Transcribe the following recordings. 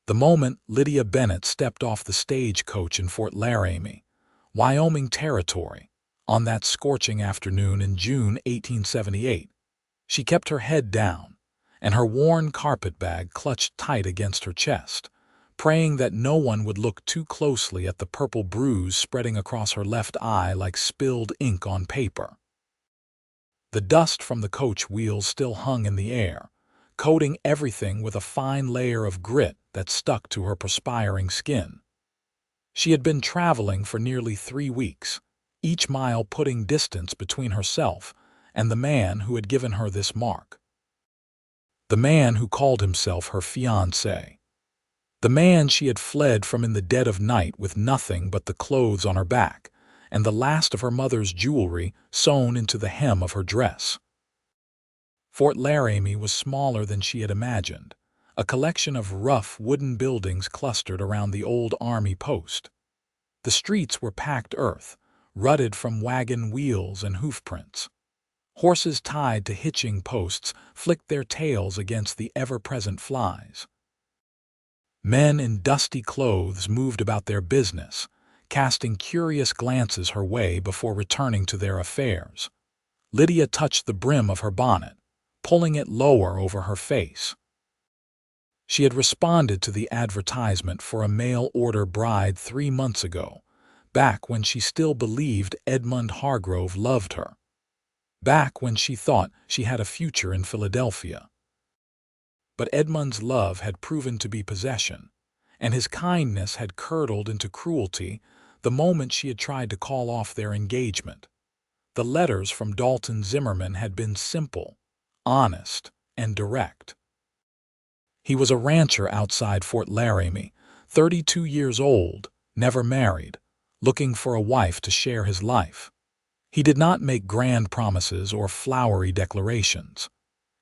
The moment Lydia Bennett stepped off the stagecoach in Fort Laramie, Wyoming territory, on that scorching afternoon in June 1878, she kept her head down and her worn carpetbag clutched tight against her chest, praying that no one would look too closely at the purple bruise spreading across her left eye like spilled ink on paper. The dust from the coach wheels still hung in the air, coating everything with a fine layer of grit that stuck to her perspiring skin. She had been traveling for nearly 3 weeks, each mile putting distance between herself and the man who had given her this mark. The man who called himself her fiancé. The man she had fled from in the dead of night with nothing but the clothes on her back and the last of her mother's jewelry sewn into the hem of her dress. Fort Laramie was smaller than she had imagined, a collection of rough wooden buildings clustered around the old army post. The streets were packed earth, rutted from wagon wheels and hoofprints. Horses tied to hitching posts flicked their tails against the ever-present flies. Men in dusty clothes moved about their business, casting curious glances her way before returning to their affairs. Lydia touched the brim of her bonnet, pulling it lower over her face. She had responded to the advertisement for a mail-order bride 3 months ago, back when she still believed Edmund Hargrove loved her, back when she thought she had a future in Philadelphia. But Edmund's love had proven to be possession, and his kindness had curdled into cruelty the moment she had tried to call off their engagement. The letters from Dalton Zimmerman had been simple, honest, and direct. He was a rancher outside Fort Laramie, 32 years old, never married, looking for a wife to share his life. He did not make grand promises or flowery declarations.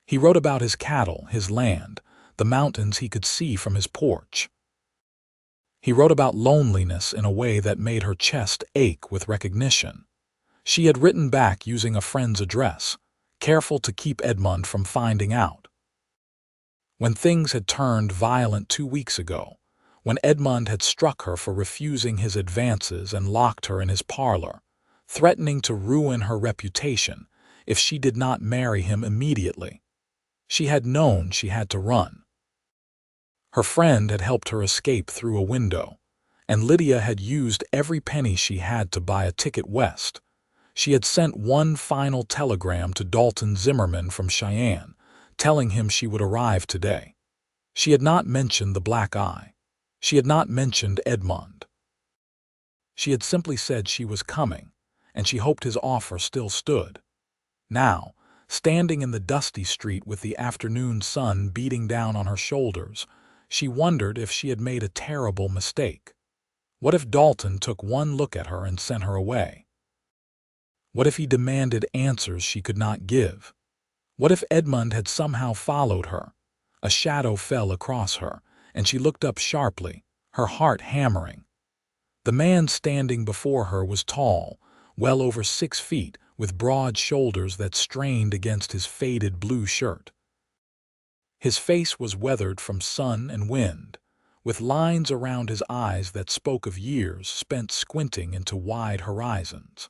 He wrote about his cattle, his land, the mountains he could see from his porch. He wrote about loneliness in a way that made her chest ache with recognition. She had written back using a friend's address, careful to keep Edmund from finding out. When things had turned violent 2 weeks ago, when Edmund had struck her for refusing his advances and locked her in his parlor, threatening to ruin her reputation if she did not marry him immediately, she had known she had to run. Her friend had helped her escape through a window, and Lydia had used every penny she had to buy a ticket west. She had sent one final telegram to Dalton Zimmerman from Cheyenne, telling him she would arrive today. She had not mentioned the black eye. She had not mentioned Edmund. She had simply said she was coming, and she hoped his offer still stood. Now, standing in the dusty street with the afternoon sun beating down on her shoulders, she wondered if she had made a terrible mistake. What if Dalton took one look at her and sent her away? What if he demanded answers she could not give? What if Edmund had somehow followed her? A shadow fell across her, and she looked up sharply, her heart hammering. The man standing before her was tall, well over 6 feet, with broad shoulders that strained against his faded blue shirt. His face was weathered from sun and wind, with lines around his eyes that spoke of years spent squinting into wide horizons.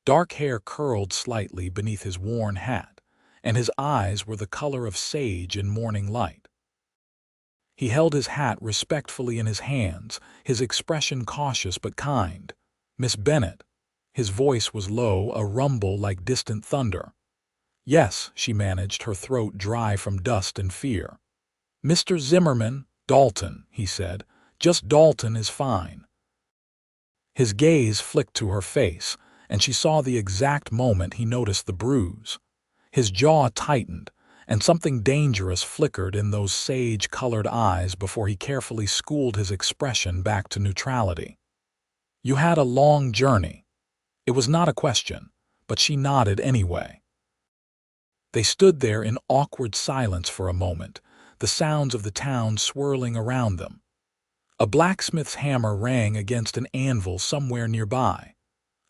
Dark hair curled slightly beneath his worn hat, and his eyes were the color of sage in morning light. He held his hat respectfully in his hands, his expression cautious but kind. "Miss Bennett." His voice was low, a rumble like distant thunder. "Yes," she managed, her throat dry from dust and fear. "Mr. Zimmerman." "Dalton," he said. "Just Dalton is fine." His gaze flicked to her face, and she saw the exact moment he noticed the bruise. His jaw tightened, and something dangerous flickered in those sage-colored eyes before he carefully schooled his expression back to neutrality. "You had a long journey." It was not a question, but she nodded anyway. They stood there in awkward silence for a moment, the sounds of the town swirling around them. A blacksmith's hammer rang against an anvil somewhere nearby.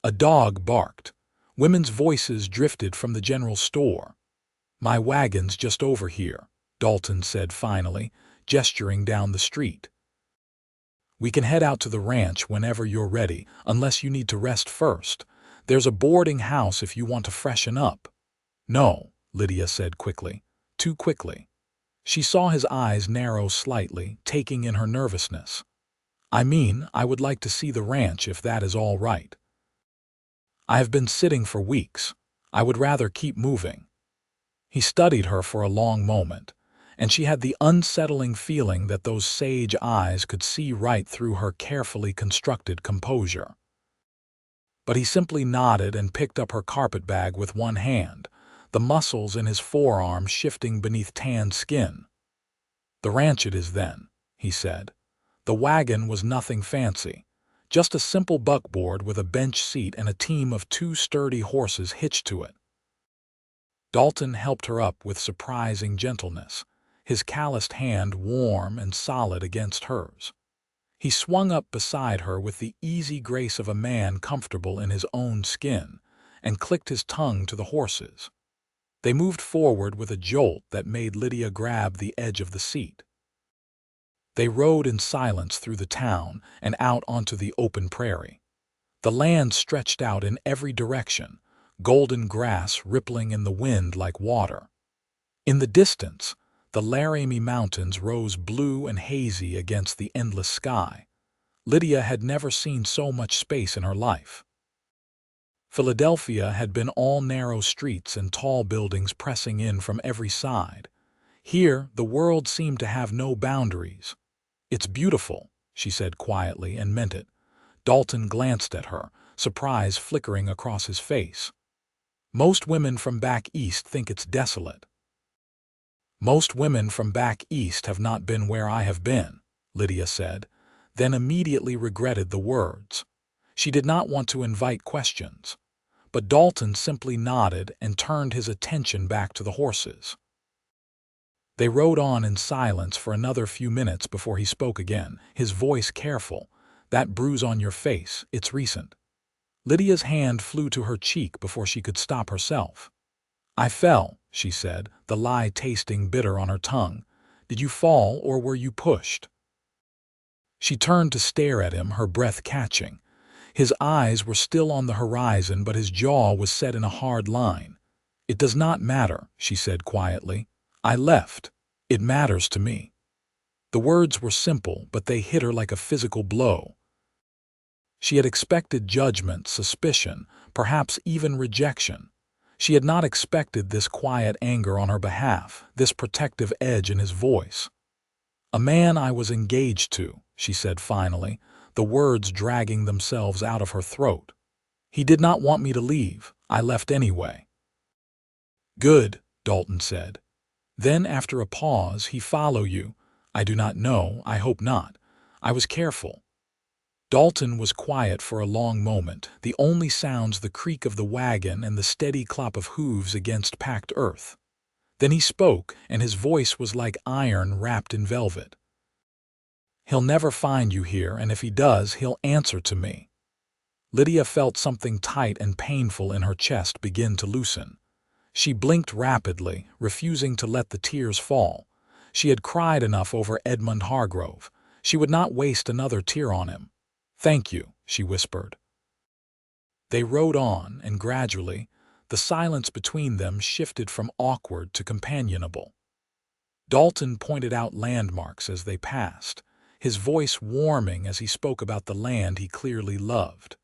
A dog barked. Women's voices drifted from the general store. "My wagon's just over here," Dalton said finally, gesturing down the street. "We can head out to the ranch whenever you're ready, unless you need to rest first. There's a boarding house if you want to freshen up." "No," Lydia said quickly. Too quickly. She saw his eyes narrow slightly, taking in her nervousness. "I mean, I would like to see the ranch if that is all right. I have been sitting for weeks. I would rather keep moving." He studied her for a long moment, and she had the unsettling feeling that those sage eyes could see right through her carefully constructed composure. But he simply nodded and picked up her carpet bag with one hand, the muscles in his forearms shifting beneath tanned skin. "The ranch it is then," he said. The wagon was nothing fancy, just a simple buckboard with a bench seat and a team of 2 sturdy horses hitched to it. Dalton helped her up with surprising gentleness, his calloused hand warm and solid against hers. He swung up beside her with the easy grace of a man comfortable in his own skin, and clicked his tongue to the horses. They moved forward with a jolt that made Lydia grab the edge of the seat. They rode in silence through the town and out onto the open prairie. The land stretched out in every direction, golden grass rippling in the wind like water. In the distance, the Laramie Mountains rose blue and hazy against the endless sky. Lydia had never seen so much space in her life. Philadelphia had been all narrow streets and tall buildings pressing in from every side. Here, the world seemed to have no boundaries. "It's beautiful," she said quietly, and meant it. Dalton glanced at her, surprise flickering across his face. "Most women from back east think it's desolate." "Most women from back east have not been where I have been," Lydia said, then immediately regretted the words. She did not want to invite questions. But Dalton simply nodded and turned his attention back to the horses. They rode on in silence for another few minutes before he spoke again, his voice careful. "That bruise on your face, it's recent." Lydia's hand flew to her cheek before she could stop herself. "I fell," she said, the lie tasting bitter on her tongue. "Did you fall or were you pushed?" She turned to stare at him, her breath catching. His eyes were still on the horizon, but his jaw was set in a hard line. "It does not matter," she said quietly. "I left. It matters to me." The words were simple, but they hit her like a physical blow. She had expected judgment, suspicion, perhaps even rejection. She had not expected this quiet anger on her behalf, this protective edge in his voice. "A man I was engaged to," she said finally, the words dragging themselves out of her throat. "He did not want me to leave. I left anyway." "Good," Dalton said. Then, after a pause, "He follow you?" "I do not know. I hope not. I was careful." Dalton was quiet for a long moment, the only sounds the creak of the wagon and the steady clop of hooves against packed earth. Then he spoke, and his voice was like iron wrapped in velvet. "He'll never find you here, and if he does, he'll answer to me." Lydia felt something tight and painful in her chest begin to loosen. She blinked rapidly, refusing to let the tears fall. She had cried enough over Edmund Hargrove. She would not waste another tear on him. "Thank you," she whispered. They rode on, and gradually, the silence between them shifted from awkward to companionable. Dalton pointed out landmarks as they passed, his voice warming as he spoke about the land he clearly loved.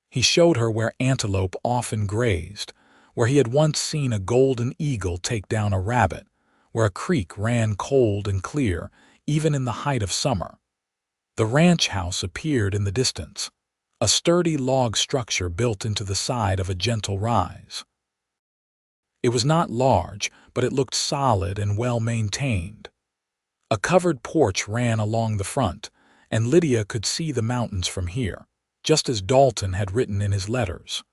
He showed her where antelope often grazed, where he had once seen a golden eagle take down a rabbit, where a creek ran cold and clear, even in the height of summer. The ranch house appeared in the distance, a sturdy log structure built into the side of a gentle rise. It was not large, but it looked solid and well-maintained. A covered porch ran along the front, and Lydia could see the mountains from here, just as Dalton had written in his letters.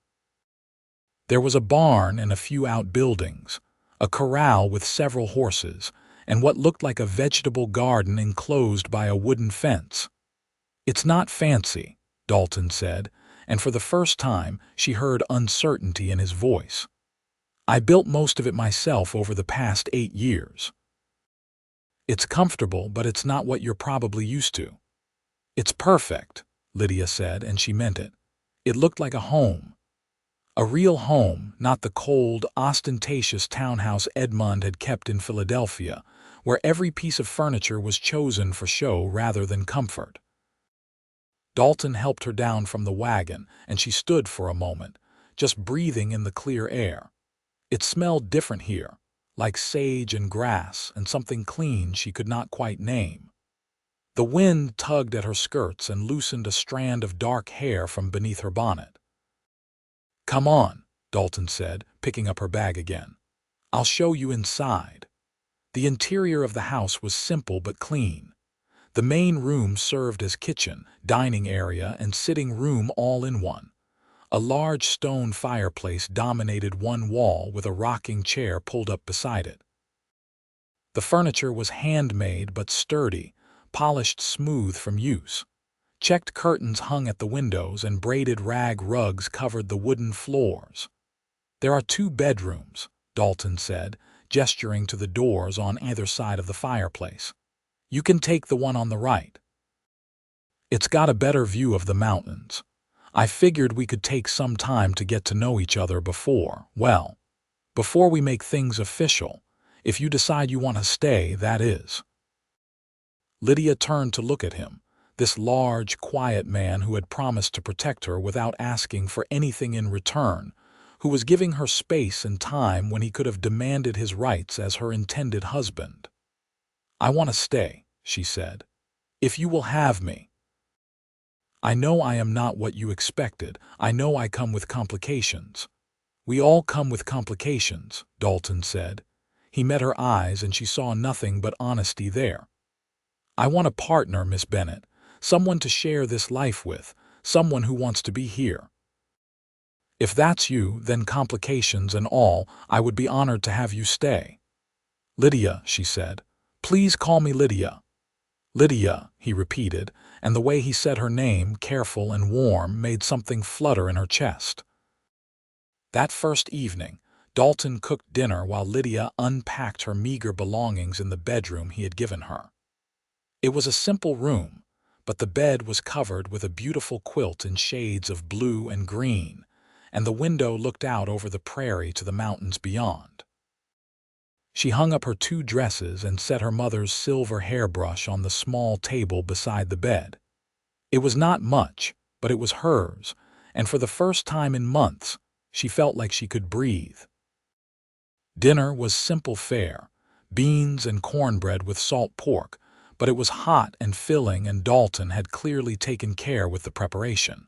There was a barn and a few outbuildings, a corral with several horses, and what looked like a vegetable garden enclosed by a wooden fence. "It's not fancy," Dalton said, and for the first time she heard uncertainty in his voice. "I built most of it myself over the past 8 years." It's comfortable, but it's not what you're probably used to. It's perfect, Lydia said, and she meant it. It looked like a home. A real home, not the cold, ostentatious townhouse Edmund had kept in Philadelphia, where every piece of furniture was chosen for show rather than comfort. Dalton helped her down from the wagon, and she stood for a moment, just breathing in the clear air. It smelled different here, like sage and grass and something clean she could not quite name. The wind tugged at her skirts and loosened a strand of dark hair from beneath her bonnet. "Come on," Dalton said, picking up her bag again. "I'll show you inside." The interior of the house was simple but clean. The main room served as kitchen, dining area, and sitting room all in one. A large stone fireplace dominated one wall with a rocking chair pulled up beside it. The furniture was handmade but sturdy, polished smooth from use. Checked curtains hung at the windows and braided rag rugs covered the wooden floors. "There are 2 bedrooms," Dalton said, gesturing to the doors on either side of the fireplace. "You can take the one on the right. It's got a better view of the mountains. I figured we could take some time to get to know each other before we make things official, if you decide you want to stay, that is." Lydia turned to look at him, this large, quiet man who had promised to protect her without asking for anything in return, who was giving her space and time when he could have demanded his rights as her intended husband. "I want to stay," she said, "if you will have me. I know I am not what you expected. I know I come with complications." "We all come with complications," Dalton said. He met her eyes and she saw nothing but honesty there. "I want a partner, Miss Bennett, someone to share this life with, someone who wants to be here. If that's you, then complications and all, I would be honored to have you stay." "Lydia," she said. "Please call me Lydia." "Lydia," he repeated, and the way he said her name, careful and warm, made something flutter in her chest. That first evening, Dalton cooked dinner while Lydia unpacked her meager belongings in the bedroom he had given her. It was a simple room, but the bed was covered with a beautiful quilt in shades of blue and green, and the window looked out over the prairie to the mountains beyond. She hung up her 2 dresses and set her mother's silver hairbrush on the small table beside the bed. It was not much, but it was hers, and for the first time in months, she felt like she could breathe. Dinner was simple fare, beans and cornbread with salt pork, but it was hot and filling, and Dalton had clearly taken care with the preparation.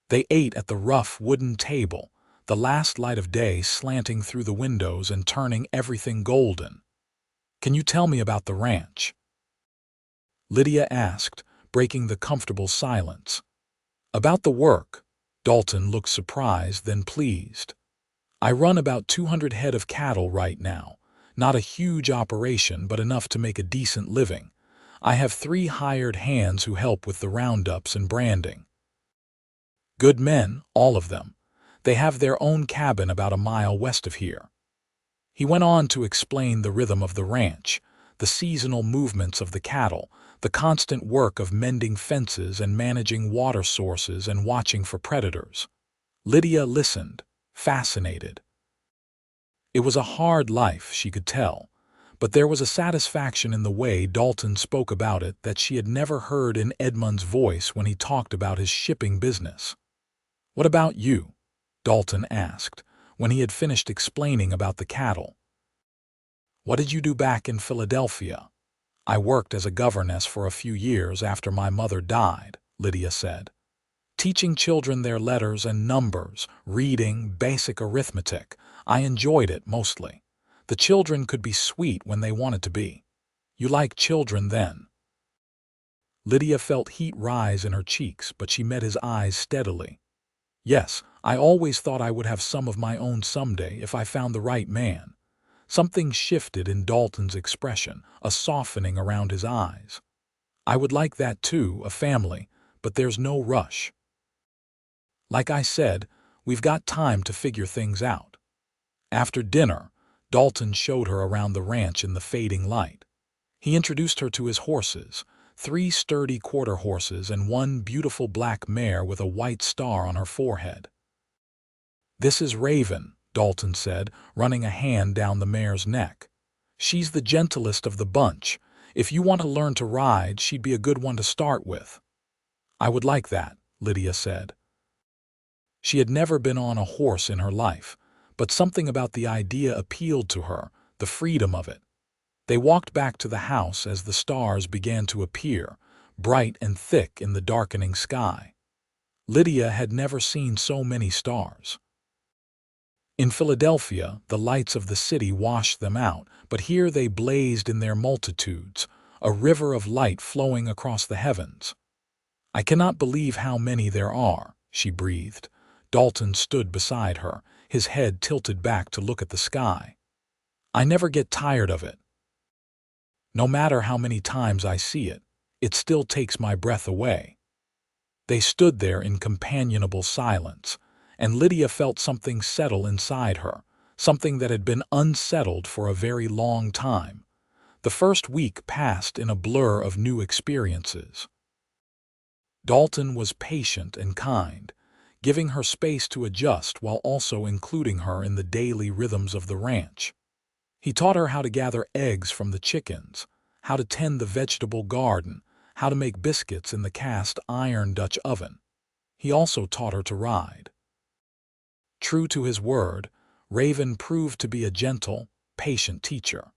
They ate at the rough wooden table, the last light of day slanting through the windows and turning everything golden. "Can you tell me about the ranch?" Lydia asked, breaking the comfortable silence. "About the work?" Dalton looked surprised, then pleased. "I run about 200 head of cattle right now. Not a huge operation, but enough to make a decent living. I have 3 hired hands who help with the roundups and branding. Good men, all of them. They have their own cabin about a mile west of here." He went on to explain the rhythm of the ranch, the seasonal movements of the cattle, the constant work of mending fences and managing water sources and watching for predators. Lydia listened, fascinated. It was a hard life, she could tell, but there was a satisfaction in the way Dalton spoke about it that she had never heard in Edmund's voice when he talked about his shipping business. "What about you?" Dalton asked, when he had finished explaining about the cattle. "What did you do back in Philadelphia?" "I worked as a governess for a few years after my mother died," Lydia said. "Teaching children their letters and numbers, reading, basic arithmetic. I enjoyed it mostly. The children could be sweet when they wanted to be. You like children then?" Lydia felt heat rise in her cheeks, but she met his eyes steadily. "Yes, I always thought I would have some of my own someday if I found the right man." Something shifted in Dalton's expression, a softening around his eyes. "I would like that too, a family, but there's no rush. Like I said, we've got time to figure things out." After dinner, Dalton showed her around the ranch in the fading light. He introduced her to his horses, 3 sturdy quarter horses and 1 beautiful black mare with a white star on her forehead. "This is Raven," Dalton said, running a hand down the mare's neck. "She's the gentlest of the bunch. If you want to learn to ride, she'd be a good one to start with." "I would like that," Lydia said. She had never been on a horse in her life, but something about the idea appealed to her, the freedom of it. They walked back to the house as the stars began to appear, bright and thick in the darkening sky. Lydia had never seen so many stars. In Philadelphia, the lights of the city washed them out, but here they blazed in their multitudes, a river of light flowing across the heavens. "I cannot believe how many there are," she breathed. Dalton stood beside her, his head tilted back to look at the sky. "I never get tired of it. No matter how many times I see it, it still takes my breath away." They stood there in companionable silence, and Lydia felt something settle inside her, something that had been unsettled for a very long time. The first week passed in a blur of new experiences. Dalton was patient and kind, giving her space to adjust while also including her in the daily rhythms of the ranch. He taught her how to gather eggs from the chickens, how to tend the vegetable garden, how to make biscuits in the cast-iron Dutch oven. He also taught her to ride. True to his word, Raven proved to be a gentle, patient teacher.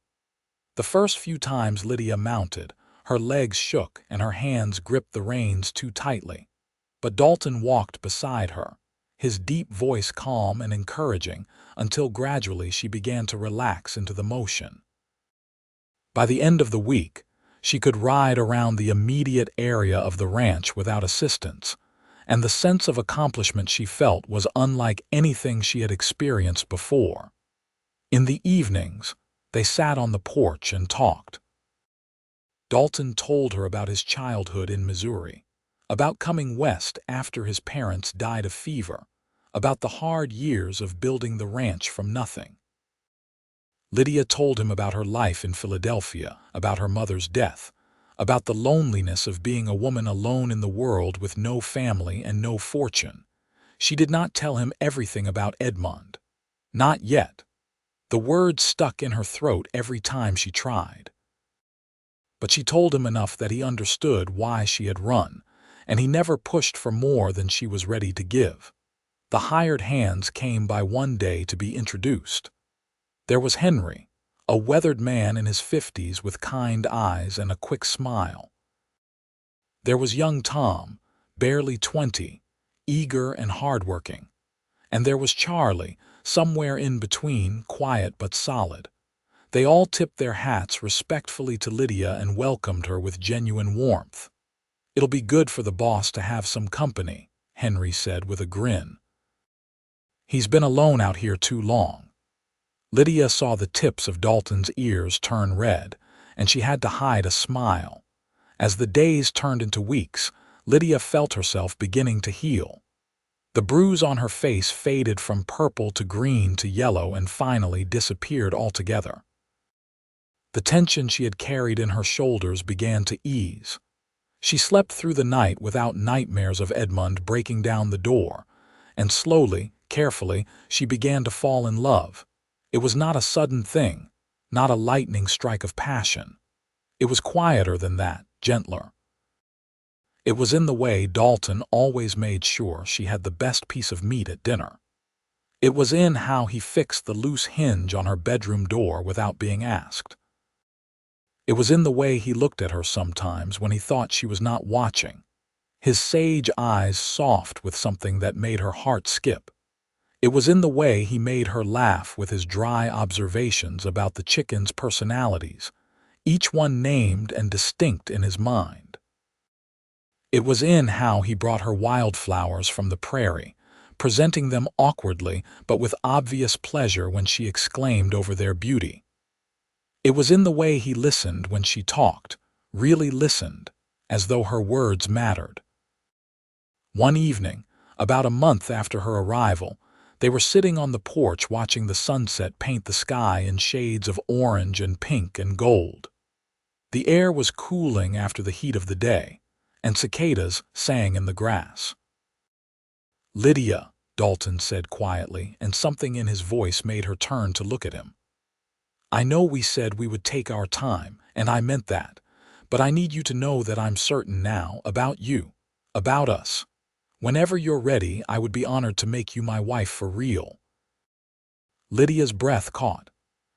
The first few times Lydia mounted, her legs shook and her hands gripped the reins too tightly. But Dalton walked beside her, his deep voice calm and encouraging, until gradually she began to relax into the motion. By the end of the week, she could ride around the immediate area of the ranch without assistance, and the sense of accomplishment she felt was unlike anything she had experienced before. In the evenings, they sat on the porch and talked. Dalton told her about his childhood in Missouri, about coming west after his parents died of fever, about the hard years of building the ranch from nothing. Lydia told him about her life in Philadelphia, about her mother's death, about the loneliness of being a woman alone in the world with no family and no fortune. She did not tell him everything about Edmund. Not yet. The words stuck in her throat every time she tried. But she told him enough that he understood why she had run, and he never pushed for more than she was ready to give. The hired hands came by one day to be introduced. There was Henry, a weathered man in his 50s with kind eyes and a quick smile. There was young Tom, barely 20, eager and hardworking. And there was Charlie, somewhere in between, quiet but solid. They all tipped their hats respectfully to Lydia and welcomed her with genuine warmth. "It'll be good for the boss to have some company," Henry said with a grin. "He's been alone out here too long." Lydia saw the tips of Dalton's ears turn red, and she had to hide a smile. As the days turned into weeks, Lydia felt herself beginning to heal. The bruise on her face faded from purple to green to yellow and finally disappeared altogether. The tension she had carried in her shoulders began to ease. She slept through the night without nightmares of Edmund breaking down the door, and slowly, carefully, she began to fall in love. It was not a sudden thing, not a lightning strike of passion. It was quieter than that, gentler. It was in the way Dalton always made sure she had the best piece of meat at dinner. It was in how he fixed the loose hinge on her bedroom door without being asked. It was in the way he looked at her sometimes when he thought she was not watching, his sage eyes soft with something that made her heart skip. It was in the way he made her laugh with his dry observations about the chickens' personalities, each one named and distinct in his mind. It was in how he brought her wildflowers from the prairie, presenting them awkwardly but with obvious pleasure when she exclaimed over their beauty. It was in the way he listened when she talked, really listened, as though her words mattered. One evening, about a month after her arrival, they were sitting on the porch watching the sunset paint the sky in shades of orange and pink and gold. The air was cooling after the heat of the day, and cicadas sang in the grass. "Lydia," Dalton said quietly, and something in his voice made her turn to look at him. "I know we said we would take our time, and I meant that, but I need you to know that I'm certain now about you, about us. Whenever you're ready, I would be honored to make you my wife for real." Lydia's breath caught.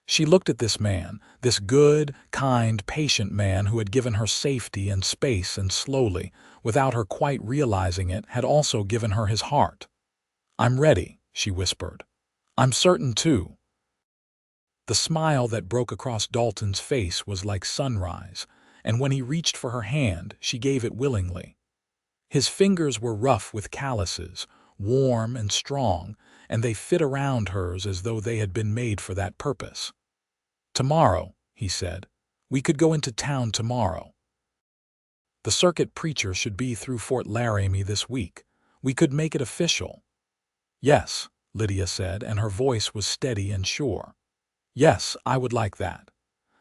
She looked at this man, this good, kind, patient man who had given her safety and space and slowly, without her quite realizing it, had also given her his heart. "I'm ready," she whispered. "I'm certain too." The smile that broke across Dalton's face was like sunrise, and when he reached for her hand, she gave it willingly. His fingers were rough with calluses, warm and strong, and they fit around hers as though they had been made for that purpose. "Tomorrow," he said. "We could go into town tomorrow. The circuit preacher should be through Fort Laramie this week. We could make it official." "Yes," Lydia said, and her voice was steady and sure. "Yes, I would like that."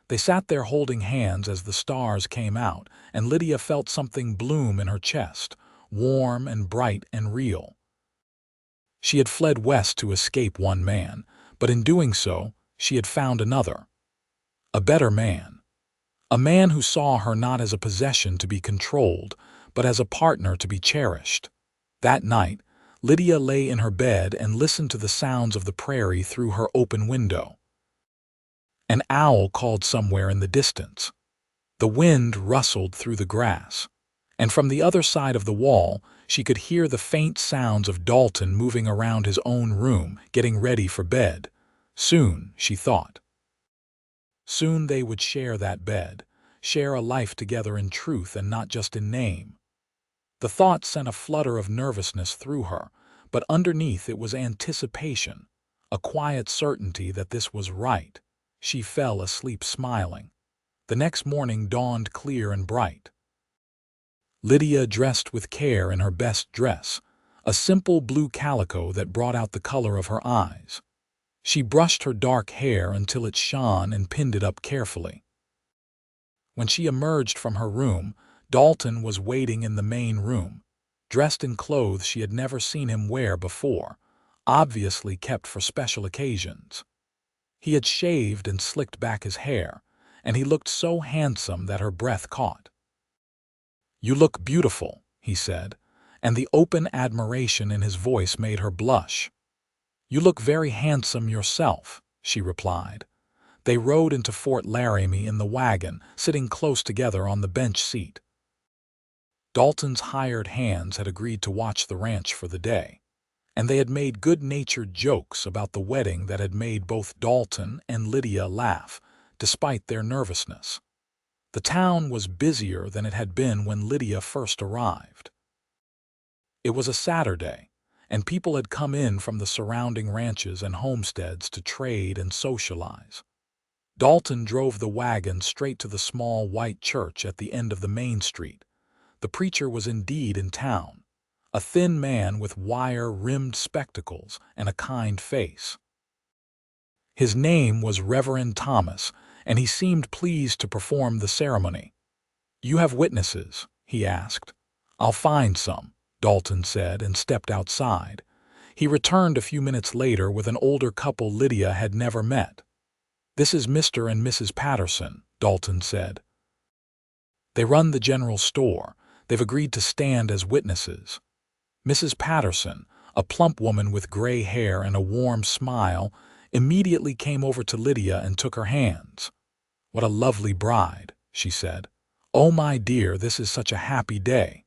They sat there holding hands as the stars came out, and Lydia felt something bloom in her chest, warm and bright and real. She had fled west to escape one man, but in doing so, she had found another. A better man. A man who saw her not as a possession to be controlled, but as a partner to be cherished. That night, Lydia lay in her bed and listened to the sounds of the prairie through her open window. An owl called somewhere in the distance. The wind rustled through the grass, and from the other side of the wall, she could hear the faint sounds of Dalton moving around his own room, getting ready for bed. Soon, she thought. Soon they would share that bed, share a life together in truth and not just in name. The thought sent a flutter of nervousness through her, but underneath it was anticipation, a quiet certainty that this was right. She fell asleep smiling. The next morning dawned clear and bright. Lydia dressed with care in her best dress, a simple blue calico that brought out the color of her eyes. She brushed her dark hair until it shone and pinned it up carefully. When she emerged from her room, Dalton was waiting in the main room, dressed in clothes she had never seen him wear before, obviously kept for special occasions. He had shaved and slicked back his hair, and he looked so handsome that her breath caught. "You look beautiful," he said, and the open admiration in his voice made her blush. "You look very handsome yourself," she replied. They rode into Fort Laramie in the wagon, sitting close together on the bench seat. Dalton's hired hands had agreed to watch the ranch for the day, and they had made good-natured jokes about the wedding that had made both Dalton and Lydia laugh, despite their nervousness. The town was busier than it had been when Lydia first arrived. It was a Saturday, and people had come in from the surrounding ranches and homesteads to trade and socialize. Dalton drove the wagon straight to the small white church at the end of the main street. The preacher was indeed in town, a thin man with wire-rimmed spectacles and a kind face. His name was Reverend Thomas, and he seemed pleased to perform the ceremony. "You have witnesses?" he asked. "I'll find some," Dalton said, and stepped outside. He returned a few minutes later with an older couple Lydia had never met. "This is Mr. and Mrs. Patterson," Dalton said. "They run the general store. They've agreed to stand as witnesses." Mrs. Patterson, a plump woman with gray hair and a warm smile, immediately came over to Lydia and took her hands. "What a lovely bride," she said. "Oh, my dear, this is such a happy day."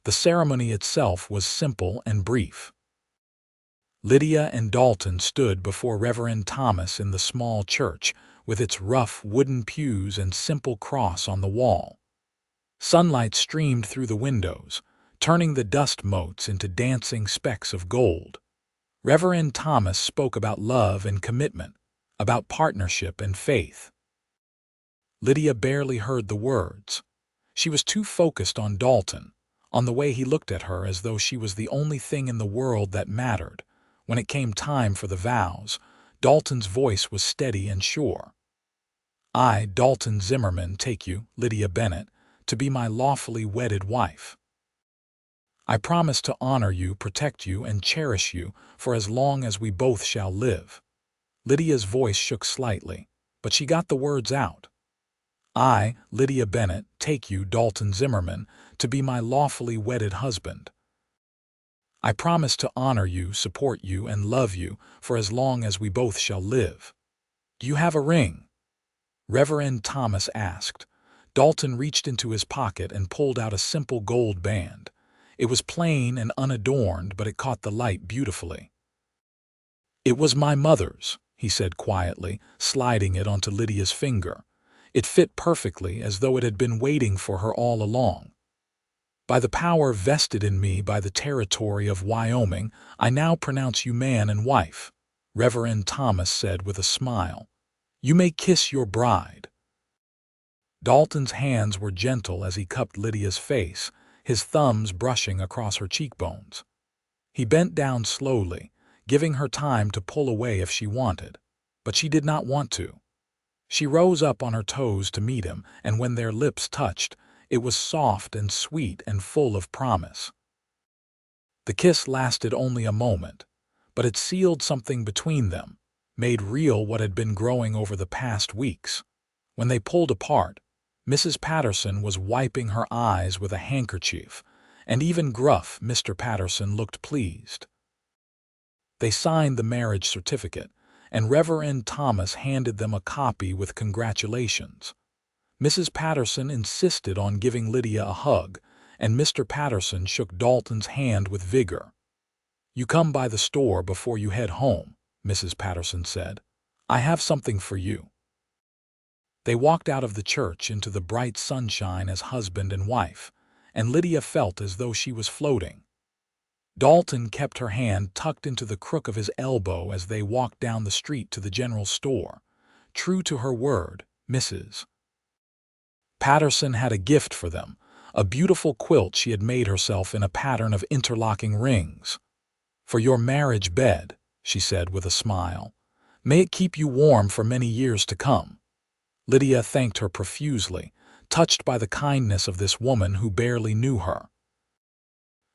The ceremony itself was simple and brief. Lydia and Dalton stood before Reverend Thomas in the small church, with its rough wooden pews and simple cross on the wall. Sunlight streamed through the windows, turning the dust motes into dancing specks of gold. Reverend Thomas spoke about love and commitment, about partnership and faith. Lydia barely heard the words. She was too focused on Dalton, on the way he looked at her as though she was the only thing in the world that mattered. When it came time for the vows, Dalton's voice was steady and sure. I, Dalton Zimmerman, take you, Lydia Bennett, to be my lawfully wedded wife. I promise to honor you, protect you, and cherish you for as long as we both shall live. Lydia's voice shook slightly, but she got the words out. I, Lydia Bennett, take you, Dalton Zimmerman, to be my lawfully wedded husband. I promise to honor you, support you, and love you for as long as we both shall live. Do you have a ring? Reverend Thomas asked. Dalton reached into his pocket and pulled out a simple gold band. It was plain and unadorned, but it caught the light beautifully. It was my mother's, he said quietly, sliding it onto Lydia's finger. It fit perfectly, as though it had been waiting for her all along. By the power vested in me by the territory of Wyoming, I now pronounce you man and wife, Reverend Thomas said with a smile. You may kiss your bride. Dalton's hands were gentle as he cupped Lydia's face, his thumbs brushing across her cheekbones. He bent down slowly, giving her time to pull away if she wanted, but she did not want to. She rose up on her toes to meet him, and when their lips touched, it was soft and sweet and full of promise. The kiss lasted only a moment, but it sealed something between them, made real what had been growing over the past weeks. When they pulled apart, Mrs. Patterson was wiping her eyes with a handkerchief, and even gruff Mr. Patterson looked pleased. They signed the marriage certificate, and Reverend Thomas handed them a copy with congratulations. Mrs. Patterson insisted on giving Lydia a hug, and Mr. Patterson shook Dalton's hand with vigor. You come by the store before you head home, Mrs. Patterson said. I have something for you. They walked out of the church into the bright sunshine as husband and wife, and Lydia felt as though she was floating. Dalton kept her hand tucked into the crook of his elbow as they walked down the street to the general store. True to her word, Mrs. Patterson had a gift for them, a beautiful quilt she had made herself in a pattern of interlocking rings. For your marriage bed, she said with a smile. May it keep you warm for many years to come. Lydia thanked her profusely, touched by the kindness of this woman who barely knew her.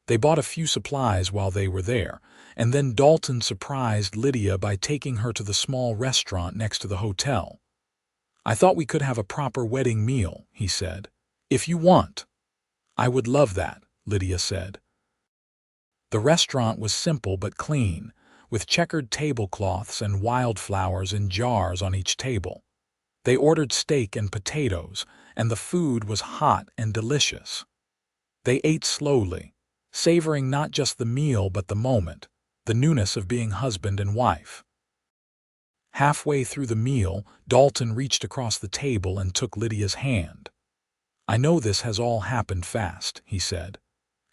They bought a few supplies while they were there, and then Dalton surprised Lydia by taking her to the small restaurant next to the hotel. I thought we could have a proper wedding meal, he said. If you want. I would love that, Lydia said. The restaurant was simple but clean, with checkered tablecloths and wildflowers in jars on each table. They ordered steak and potatoes, and the food was hot and delicious. They ate slowly, savoring not just the meal but the moment, the newness of being husband and wife. Halfway through the meal, Dalton reached across the table and took Lydia's hand. I know this has all happened fast, he said,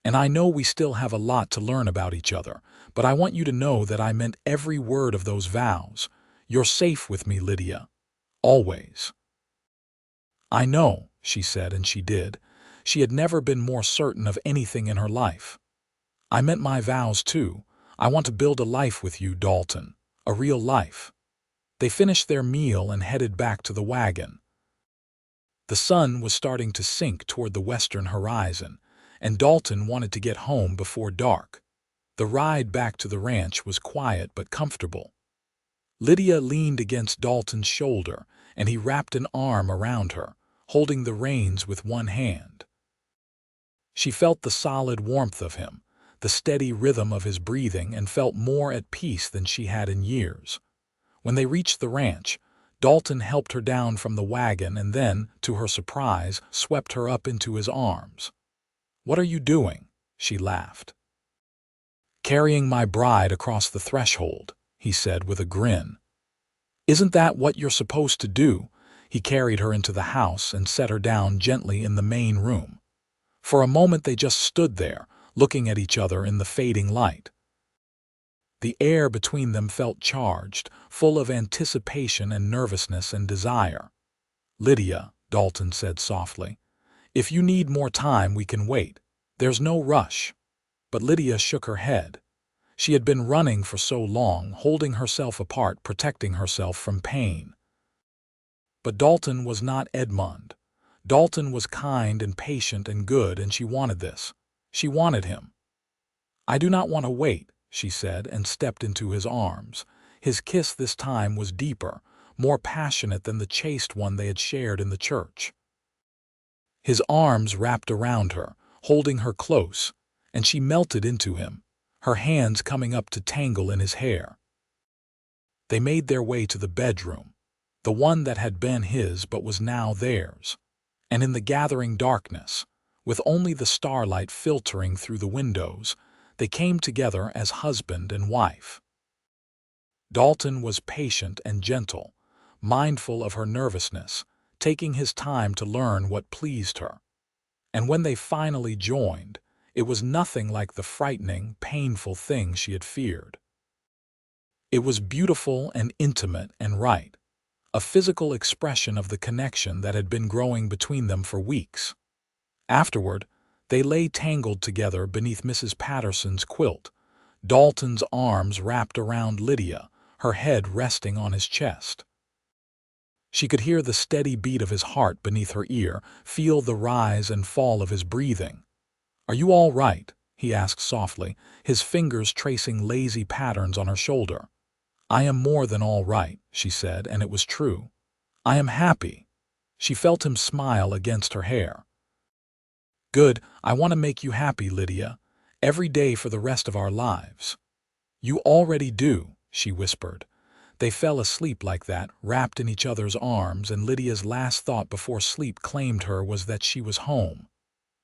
and I know we still have a lot to learn about each other, but I want you to know that I meant every word of those vows. You're safe with me, Lydia. Always. I know, she said, and she did. She had never been more certain of anything in her life. I meant my vows, too. I want to build a life with you, Dalton. A real life. They finished their meal and headed back to the wagon. The sun was starting to sink toward the western horizon, and Dalton wanted to get home before dark. The ride back to the ranch was quiet but comfortable. Lydia leaned against Dalton's shoulder, and he wrapped an arm around her, holding the reins with one hand. She felt the solid warmth of him, the steady rhythm of his breathing, and felt more at peace than she had in years. When they reached the ranch, Dalton helped her down from the wagon and then, to her surprise, swept her up into his arms. What are you doing? She laughed. Carrying my bride across the threshold, he said with a grin. Isn't that what you're supposed to do? He carried her into the house and set her down gently in the main room. For a moment they just stood there, looking at each other in the fading light. The air between them felt charged, full of anticipation and nervousness and desire. Lydia, Dalton said softly, if you need more time, we can wait. There's no rush. But Lydia shook her head. She had been running for so long, holding herself apart, protecting herself from pain. But Dalton was not Edmund. Dalton was kind and patient and good, and she wanted this. She wanted him. "I do not want to wait," she said, and stepped into his arms. His kiss this time was deeper, more passionate than the chaste one they had shared in the church. His arms wrapped around her, holding her close, and she melted into him, her hands coming up to tangle in his hair. They made their way to the bedroom, the one that had been his but was now theirs. And in the gathering darkness, with only the starlight filtering through the windows, they came together as husband and wife. Dalton was patient and gentle, mindful of her nervousness, taking his time to learn what pleased her. And when they finally joined, it was nothing like the frightening, painful thing she had feared. It was beautiful and intimate and right, a physical expression of the connection that had been growing between them for weeks. Afterward, they lay tangled together beneath Mrs. Patterson's quilt, Dalton's arms wrapped around Lydia, her head resting on his chest. She could hear the steady beat of his heart beneath her ear, feel the rise and fall of his breathing. "Are you all right?" he asked softly, his fingers tracing lazy patterns on her shoulder. "I am more than all right," she said, and it was true. "I am happy." She felt him smile against her hair. "Good, I want to make you happy, Lydia, every day for the rest of our lives." "You already do," she whispered. They fell asleep like that, wrapped in each other's arms, and Lydia's last thought before sleep claimed her was that she was home.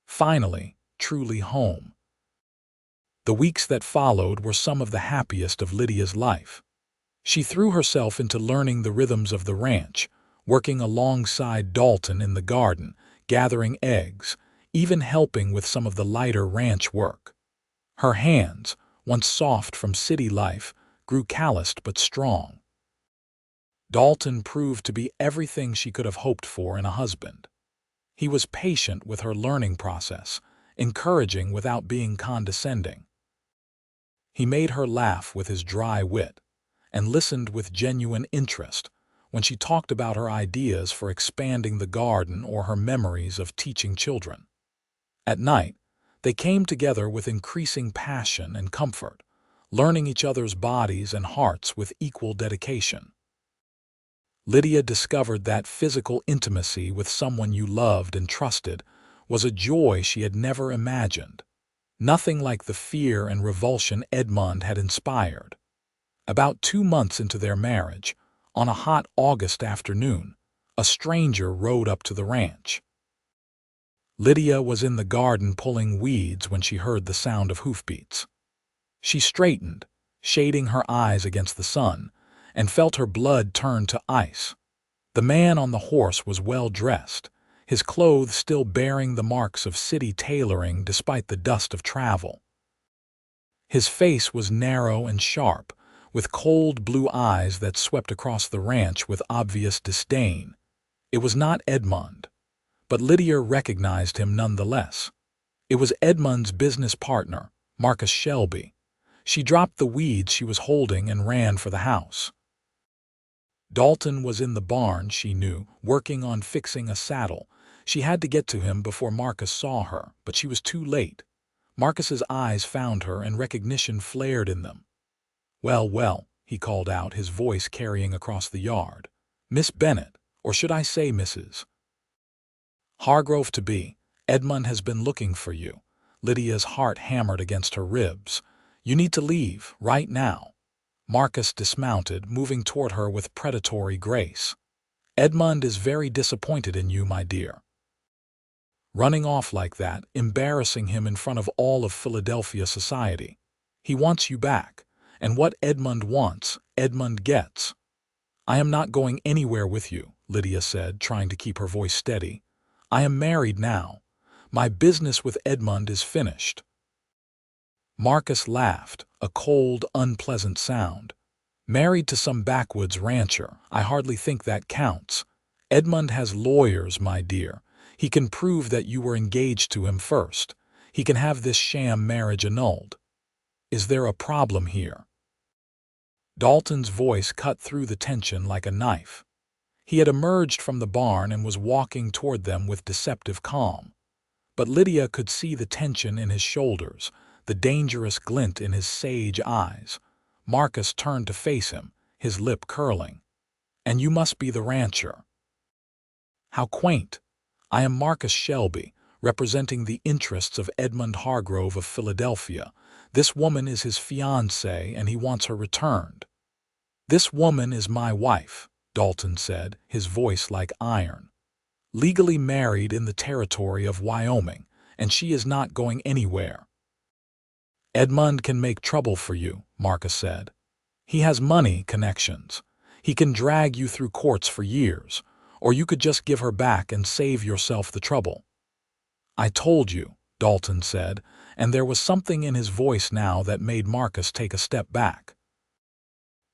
Finally, truly home. The weeks that followed were some of the happiest of Lydia's life. She threw herself into learning the rhythms of the ranch, working alongside Dalton in the garden, gathering eggs, even helping with some of the lighter ranch work. Her hands, once soft from city life, grew calloused but strong. Dalton proved to be everything she could have hoped for in a husband. He was patient with her learning process, encouraging without being condescending. He made her laugh with his dry wit, and listened with genuine interest when she talked about her ideas for expanding the garden or her memories of teaching children. At night, they came together with increasing passion and comfort, learning each other's bodies and hearts with equal dedication. Lydia discovered that physical intimacy with someone you loved and trusted was a joy she had never imagined, nothing like the fear and revulsion Edmund had inspired. About 2 months into their marriage, on a hot August afternoon, a stranger rode up to the ranch. Lydia was in the garden pulling weeds when she heard the sound of hoofbeats. She straightened, shading her eyes against the sun, and felt her blood turn to ice. The man on the horse was well dressed, his clothes still bearing the marks of city tailoring despite the dust of travel. His face was narrow and sharp, with cold blue eyes that swept across the ranch with obvious disdain. It was not Edmund, but Lydia recognized him nonetheless. It was Edmund's business partner, Marcus Shelby. She dropped the weeds she was holding and ran for the house. Dalton was in the barn, she knew, working on fixing a saddle. She had to get to him before Marcus saw her, but she was too late. Marcus's eyes found her, and recognition flared in them. "Well, well," he called out, his voice carrying across the yard. "Miss Bennett, or should I say Mrs. Hargrove to be, Edmund has been looking for you." Lydia's heart hammered against her ribs. "You need to leave, right now." Marcus dismounted, moving toward her with predatory grace. "Edmund is very disappointed in you, my dear. Running off like that, embarrassing him in front of all of Philadelphia society. He wants you back, and what Edmund wants, Edmund gets." "I am not going anywhere with you," Lydia said, trying to keep her voice steady. "I am married now. My business with Edmund is finished." Marcus laughed, a cold, unpleasant sound. "Married to some backwoods rancher, I hardly think that counts. Edmund has lawyers, my dear. He can prove that you were engaged to him first. He can have this sham marriage annulled. Is there a problem here?" Dalton's voice cut through the tension like a knife. He had emerged from the barn and was walking toward them with deceptive calm. But Lydia could see the tension in his shoulders, the dangerous glint in his sage eyes. Marcus turned to face him, his lip curling. "And you must be the rancher." "How quaint. I am Marcus Shelby, representing the interests of Edmund Hargrove of Philadelphia. This woman is his fiancé, and he wants her returned." "This woman is my wife," Dalton said, his voice like iron. "Legally married in the territory of Wyoming, and she is not going anywhere." "Edmund can make trouble for you," Marcus said. "He has money connections. He can drag you through courts for years, or you could just give her back and save yourself the trouble." "I told you," Dalton said, and there was something in his voice now that made Marcus take a step back.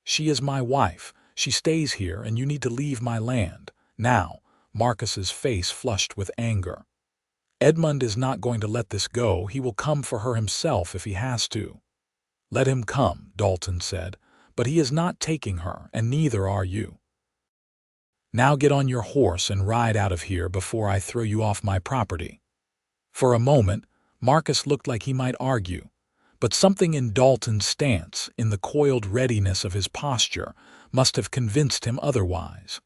"She is my wife. She stays here, and you need to leave my land. Now." Marcus's face flushed with anger. "Edmund is not going to let this go. He will come for her himself if he has to." "Let him come," Dalton said, "but he is not taking her, and neither are you. Now get on your horse and ride out of here before I throw you off my property." For a moment, Marcus looked like he might argue, but something in Dalton's stance, in the coiled readiness of his posture, must have convinced him otherwise.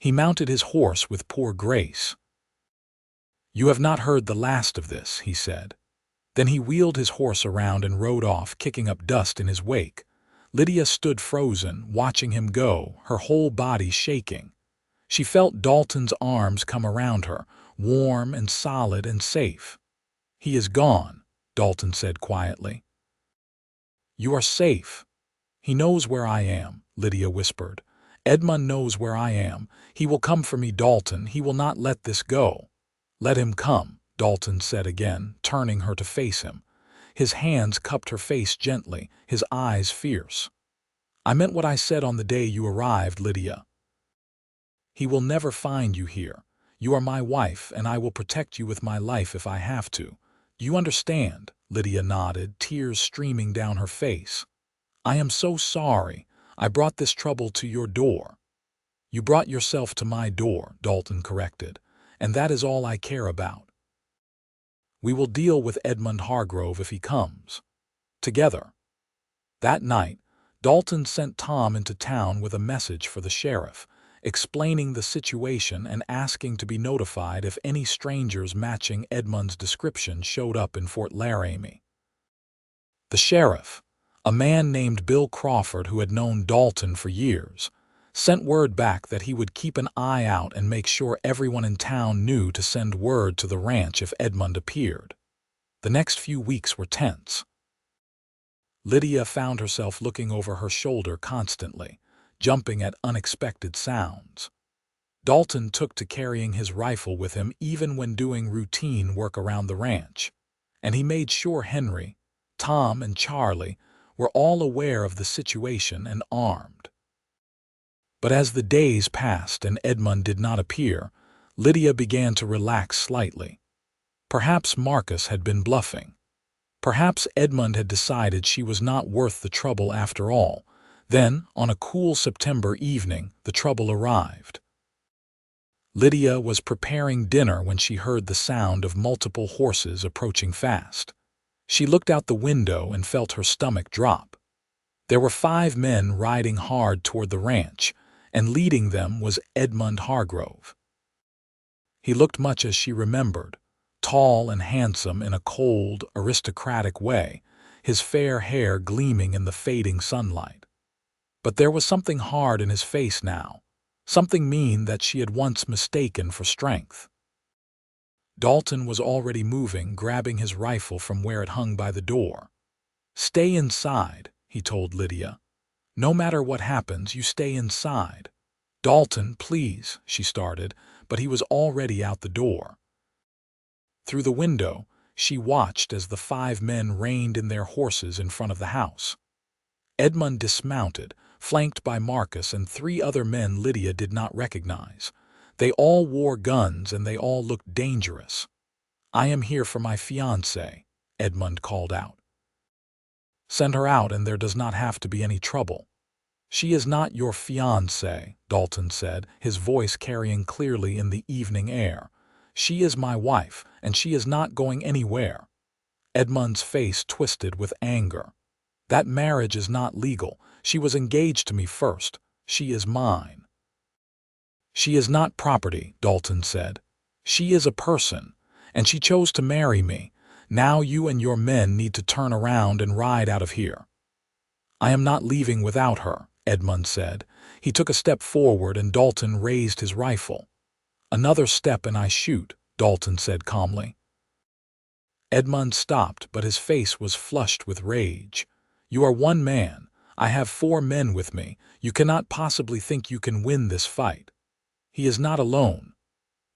He mounted his horse with poor grace. "You have not heard the last of this," he said. Then he wheeled his horse around and rode off, kicking up dust in his wake. Lydia stood frozen, watching him go, her whole body shaking. She felt Dalton's arms come around her, warm and solid and safe. "He is gone," Dalton said quietly. "You are safe." "He knows where I am," Lydia whispered. "Edmund knows where I am. He will come for me, Dalton. He will not let this go." "Let him come," Dalton said again, turning her to face him. His hands cupped her face gently, his eyes fierce. "I meant what I said on the day you arrived, Lydia. He will never find you here. You are my wife, and I will protect you with my life if I have to. You understand?" Lydia nodded, tears streaming down her face. "I am so sorry. I brought this trouble to your door." "You brought yourself to my door," Dalton corrected, "and that is all I care about. We will deal with Edmund Hargrove if he comes. Together." That night, Dalton sent Tom into town with a message for the sheriff, explaining the situation and asking to be notified if any strangers matching Edmund's description showed up in Fort Laramie. The sheriff, a man named Bill Crawford who had known Dalton for years, sent word back that he would keep an eye out and make sure everyone in town knew to send word to the ranch if Edmund appeared. The next few weeks were tense. Lydia found herself looking over her shoulder constantly, jumping at unexpected sounds. Dalton took to carrying his rifle with him even when doing routine work around the ranch, and he made sure Henry, Tom, and Charlie were all aware of the situation and armed. But as the days passed and Edmund did not appear, Lydia began to relax slightly. Perhaps Marcus had been bluffing. Perhaps Edmund had decided she was not worth the trouble after all. Then, on a cool September evening, the trouble arrived. Lydia was preparing dinner when she heard the sound of multiple horses approaching fast. She looked out the window and felt her stomach drop. There were 5 men riding hard toward the ranch, and leading them was Edmund Hargrove. He looked much as she remembered, tall and handsome in a cold, aristocratic way, his fair hair gleaming in the fading sunlight. But there was something hard in his face now, something mean that she had once mistaken for strength. Dalton was already moving, grabbing his rifle from where it hung by the door. "Stay inside," he told Lydia. "No matter what happens, you stay inside." "Dalton, please," she started, but he was already out the door. Through the window, she watched as the 5 men reined in their horses in front of the house. Edmund dismounted, flanked by Marcus and 3 other men Lydia did not recognize. They all wore guns and they all looked dangerous. "I am here for my fiancé," Edmund called out. "Send her out and there does not have to be any trouble." She is not your fiancé, Dalton said, his voice carrying clearly in the evening air. She is my wife, and she is not going anywhere. Edmund's face twisted with anger. That marriage is not legal. She was engaged to me first. She is mine. She is not property, Dalton said. She is a person, and she chose to marry me. Now you and your men need to turn around and ride out of here. I am not leaving without her, Edmund said. He took a step forward and Dalton raised his rifle. Another step and I shoot, Dalton said calmly. Edmund stopped, but his face was flushed with rage. You are one man. I have 4 men with me. You cannot possibly think you can win this fight. He is not alone.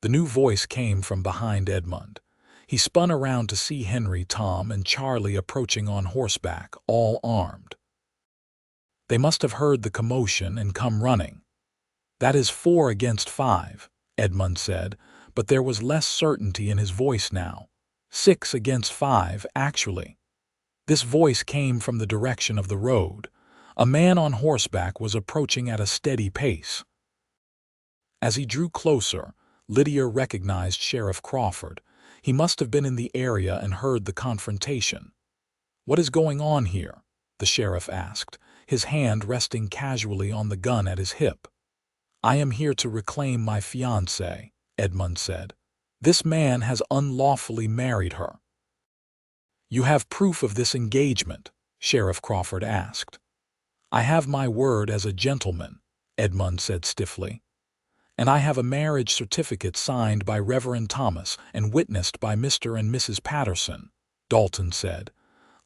The new voice came from behind Edmund. He spun around to see Henry, Tom, and Charlie approaching on horseback, all armed. They must have heard the commotion and come running. That is 4 against 5, Edmund said, but there was less certainty in his voice now. 6 against 5, actually. This voice came from the direction of the road. A man on horseback was approaching at a steady pace. As he drew closer, Lydia recognized Sheriff Crawford. He must have been in the area and heard the confrontation. "What is going on here?" the sheriff asked, his hand resting casually on the gun at his hip. "I am here to reclaim my fiancé," Edmund said. "This man has unlawfully married her." "You have proof of this engagement?" Sheriff Crawford asked. "I have my word as a gentleman," Edmund said stiffly. "And I have a marriage certificate signed by Reverend Thomas and witnessed by Mr. and Mrs. Patterson," Dalton said.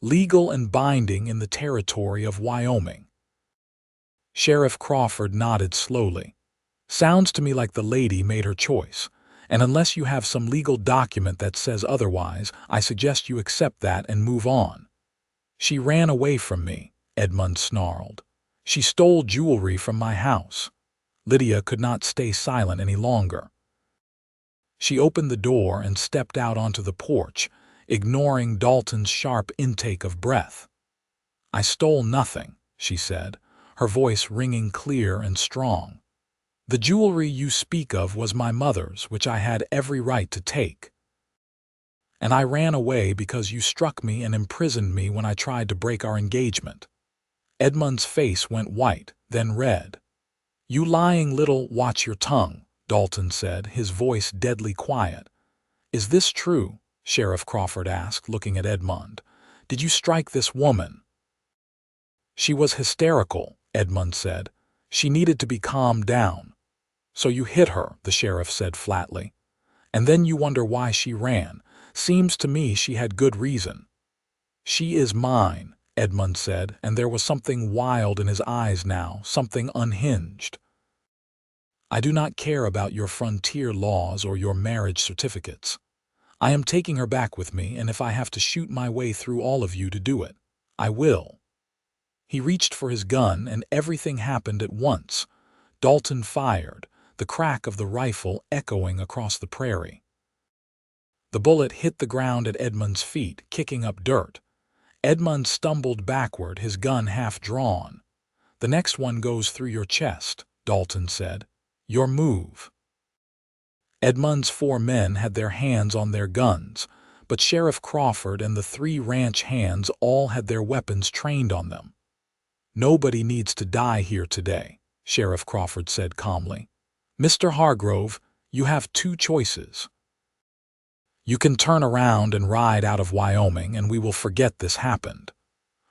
"Legal and binding in the territory of Wyoming." Sheriff Crawford nodded slowly. "Sounds to me like the lady made her choice, and unless you have some legal document that says otherwise, I suggest you accept that and move on." "She ran away from me," Edmund snarled. "She stole jewelry from my house." Lydia could not stay silent any longer. She opened the door and stepped out onto the porch, ignoring Dalton's sharp intake of breath. "I stole nothing," she said, her voice ringing clear and strong. "The jewelry you speak of was my mother's, which I had every right to take. And I ran away because you struck me and imprisoned me when I tried to break our engagement." Edmund's face went white, then red. "You lying little, watch your tongue," Dalton said, his voice deadly quiet. "Is this true?" Sheriff Crawford asked, looking at Edmund. "Did you strike this woman?" "She was hysterical," Edmund said. "She needed to be calmed down." "So you hit her," the sheriff said flatly. "And then you wonder why she ran. Seems to me she had good reason." "She is mine," Edmund said, and there was something wild in his eyes now, something unhinged. "I do not care about your frontier laws or your marriage certificates. I am taking her back with me, and if I have to shoot my way through all of you to do it, I will." He reached for his gun, and everything happened at once. Dalton fired, the crack of the rifle echoing across the prairie. The bullet hit the ground at Edmund's feet, kicking up dirt. Edmund stumbled backward, his gun half drawn. "The next one goes through your chest," Dalton said. "Your move." Edmund's 4 men had their hands on their guns, but Sheriff Crawford and the 3 ranch hands all had their weapons trained on them. "Nobody needs to die here today," Sheriff Crawford said calmly. "Mr. Hargrove, you have 2 choices. You can turn around and ride out of Wyoming and we will forget this happened.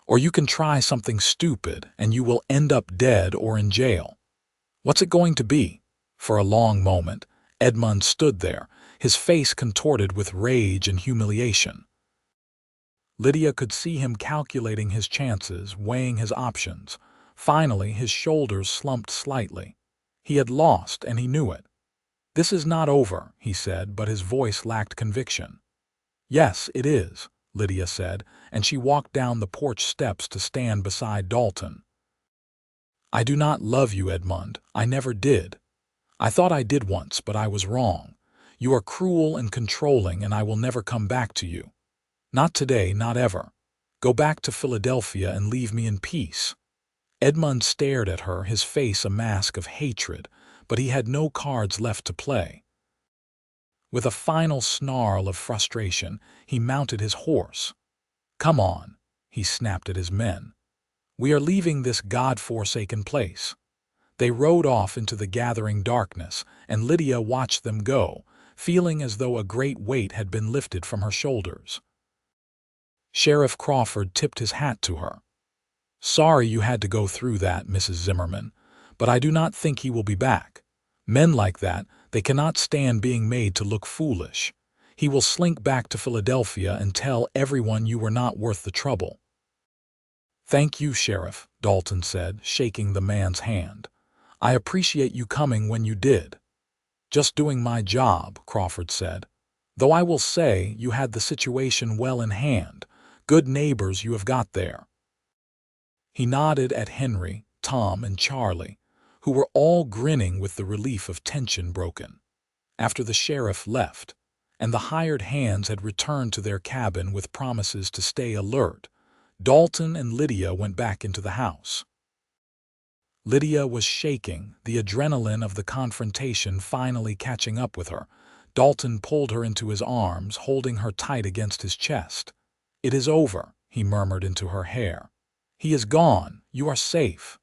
Or you can try something stupid and you will end up dead or in jail. What's it going to be?" For a long moment, Edmund stood there, his face contorted with rage and humiliation. Lydia could see him calculating his chances, weighing his options. Finally, his shoulders slumped slightly. He had lost, and he knew it. "This is not over," he said, but his voice lacked conviction. "Yes, it is," Lydia said, and she walked down the porch steps to stand beside Dalton. "I do not love you, Edmund. I never did. I thought I did once, but I was wrong. You are cruel and controlling, and I will never come back to you. Not today, not ever. Go back to Philadelphia and leave me in peace." Edmund stared at her, his face a mask of hatred, but he had no cards left to play. With a final snarl of frustration, he mounted his horse. "Come on," he snapped at his men. "We are leaving this God-forsaken place." They rode off into the gathering darkness, and Lydia watched them go, feeling as though a great weight had been lifted from her shoulders. Sheriff Crawford tipped his hat to her. "Sorry you had to go through that, Mrs. Zimmerman, but I do not think he will be back. Men like that, they cannot stand being made to look foolish. He will slink back to Philadelphia and tell everyone you were not worth the trouble." "Thank you, Sheriff," Dalton said, shaking the man's hand. "I appreciate you coming when you did." "Just doing my job," Crawford said. "Though I will say you had the situation well in hand. Good neighbors you have got there." He nodded at Henry, Tom, and Charlie, who were all grinning with the relief of tension broken. After the sheriff left, and the hired hands had returned to their cabin with promises to stay alert, Dalton and Lydia went back into the house. Lydia was shaking, the adrenaline of the confrontation finally catching up with her. Dalton pulled her into his arms, holding her tight against his chest. "It is over," he murmured into her hair. "He is gone. You are safe."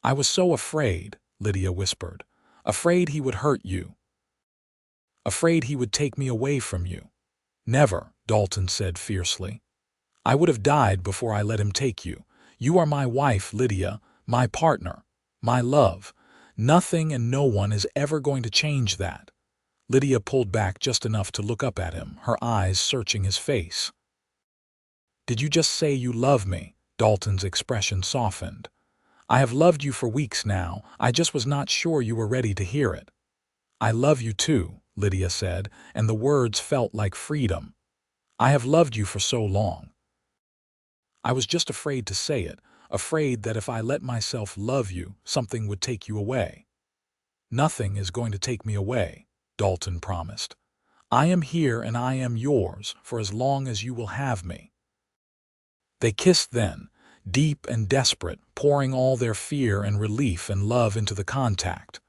"I was so afraid," Lydia whispered. "Afraid he would hurt you. Afraid he would take me away from you." "Never," Dalton said fiercely. "I would have died before I let him take you. You are my wife, Lydia, my partner, my love. Nothing and no one is ever going to change that." Lydia pulled back just enough to look up at him, her eyes searching his face. "Did you just say you love me?" Dalton's expression softened. "I have loved you for weeks now. I just was not sure you were ready to hear it." "I love you too," Lydia said, and the words felt like freedom. "I have loved you for so long. I was just afraid to say it, afraid that if I let myself love you, something would take you away." "Nothing is going to take me away," Dalton promised. "I am here and I am yours for as long as you will have me." They kissed then, deep and desperate, pouring all their fear and relief and love into the contact.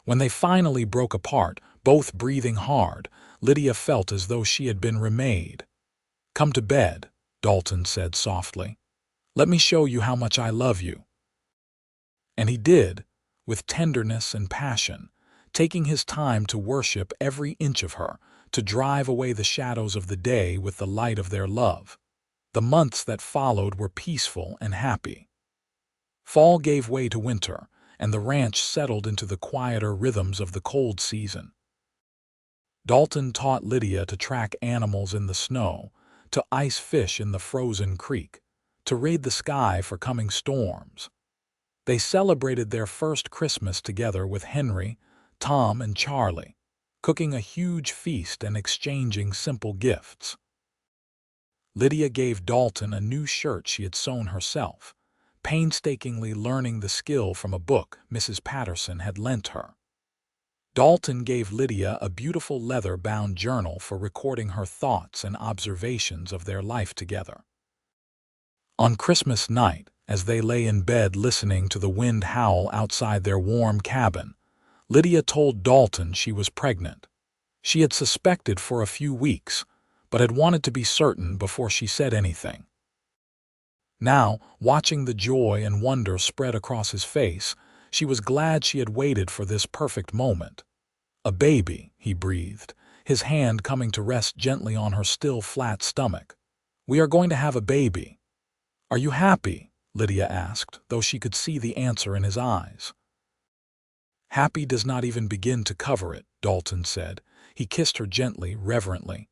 When they finally broke apart, both breathing hard, Lydia felt as though she had been remade. "Come to bed," Dalton said softly. "Let me show you how much I love you." And he did, with tenderness and passion, taking his time to worship every inch of her, to drive away the shadows of the day with the light of their love. The months that followed were peaceful and happy. Fall gave way to winter, and the ranch settled into the quieter rhythms of the cold season. Dalton taught Lydia to track animals in the snow, to ice fish in the frozen creek, to read the sky for coming storms. They celebrated their first Christmas together with Henry, Tom, and Charlie, cooking a huge feast and exchanging simple gifts. Lydia gave Dalton a new shirt she had sewn herself, painstakingly learning the skill from a book Mrs. Patterson had lent her. Dalton gave Lydia a beautiful leather-bound journal for recording her thoughts and observations of their life together. On Christmas night, as they lay in bed listening to the wind howl outside their warm cabin, Lydia told Dalton she was pregnant. She had suspected for a few weeks, but had wanted to be certain before she said anything. Now, watching the joy and wonder spread across his face, she was glad she had waited for this perfect moment. "A baby," he breathed, his hand coming to rest gently on her still flat stomach. "We are going to have a baby." "Are you happy?" Lydia asked, though she could see the answer in his eyes. "Happy does not even begin to cover it," Dalton said. He kissed her gently, reverently.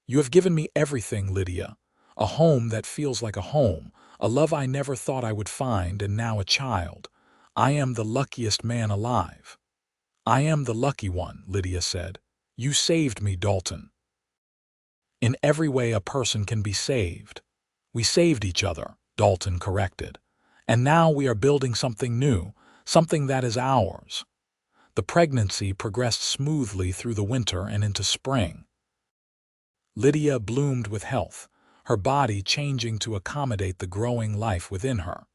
"You have given me everything, Lydia. A home that feels like a home, a love I never thought I would find, and now a child. I am the luckiest man alive." "I am the lucky one," Lydia said. "You saved me, Dalton." "In every way a person can be saved." "We saved each other," Dalton corrected. "And now we are building something new, something that is ours." The pregnancy progressed smoothly through the winter and into spring. Lydia bloomed with health, her body changing to accommodate the growing life within her.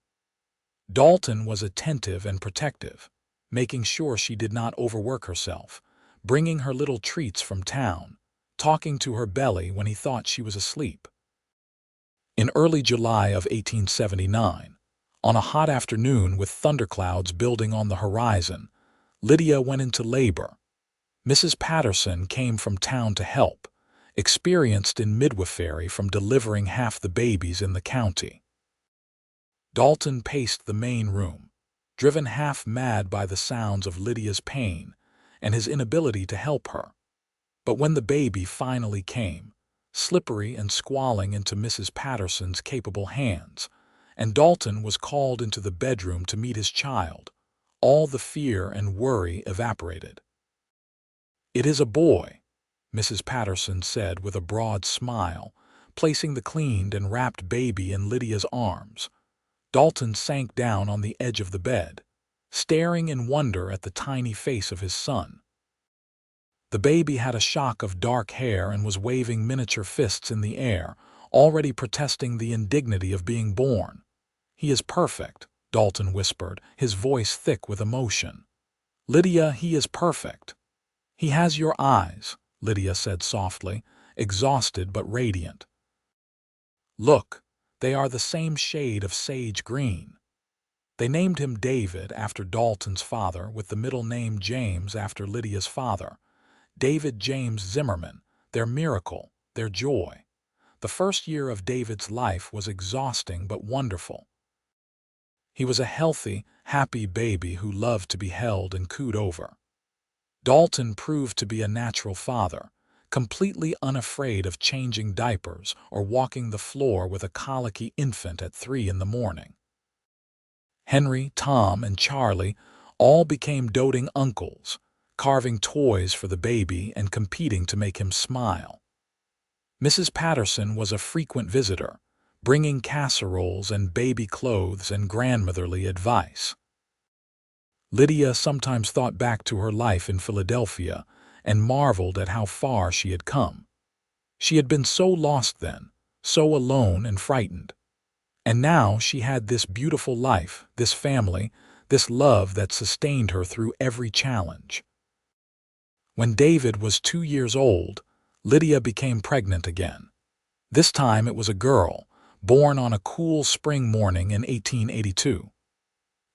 Dalton was attentive and protective, making sure she did not overwork herself, bringing her little treats from town, talking to her belly when he thought she was asleep. In early July of 1879, on a hot afternoon with thunderclouds building on the horizon, Lydia went into labor. Mrs. Patterson came from town to help, experienced in midwifery from delivering half the babies in the county. Dalton paced the main room, driven half mad by the sounds of Lydia's pain and his inability to help her. But when the baby finally came, slippery and squalling into Mrs. Patterson's capable hands, and Dalton was called into the bedroom to meet his child, all the fear and worry evaporated. "It is a boy," Mrs. Patterson said with a broad smile, placing the cleaned and wrapped baby in Lydia's arms. Dalton sank down on the edge of the bed, staring in wonder at the tiny face of his son. The baby had a shock of dark hair and was waving miniature fists in the air, already protesting the indignity of being born. "He is perfect," Dalton whispered, his voice thick with emotion. "Lydia, he is perfect." "He has your eyes," Lydia said softly, exhausted but radiant. "Look, they are the same shade of sage green." They named him David after Dalton's father, with the middle name James after Lydia's father. David James Zimmerman, their miracle, their joy. The first year of David's life was exhausting but wonderful. He was a healthy, happy baby who loved to be held and cooed over. Dalton proved to be a natural father, completely unafraid of changing diapers or walking the floor with a colicky infant at 3 in the morning. Henry, Tom, and Charlie all became doting uncles, carving toys for the baby and competing to make him smile. Mrs. Patterson was a frequent visitor, bringing casseroles and baby clothes and grandmotherly advice. Lydia sometimes thought back to her life in Philadelphia and marveled at how far she had come. She had been so lost then, so alone and frightened. And now she had this beautiful life, this family, this love that sustained her through every challenge. When David was 2 years old, Lydia became pregnant again. This time it was a girl, born on a cool spring morning in 1882.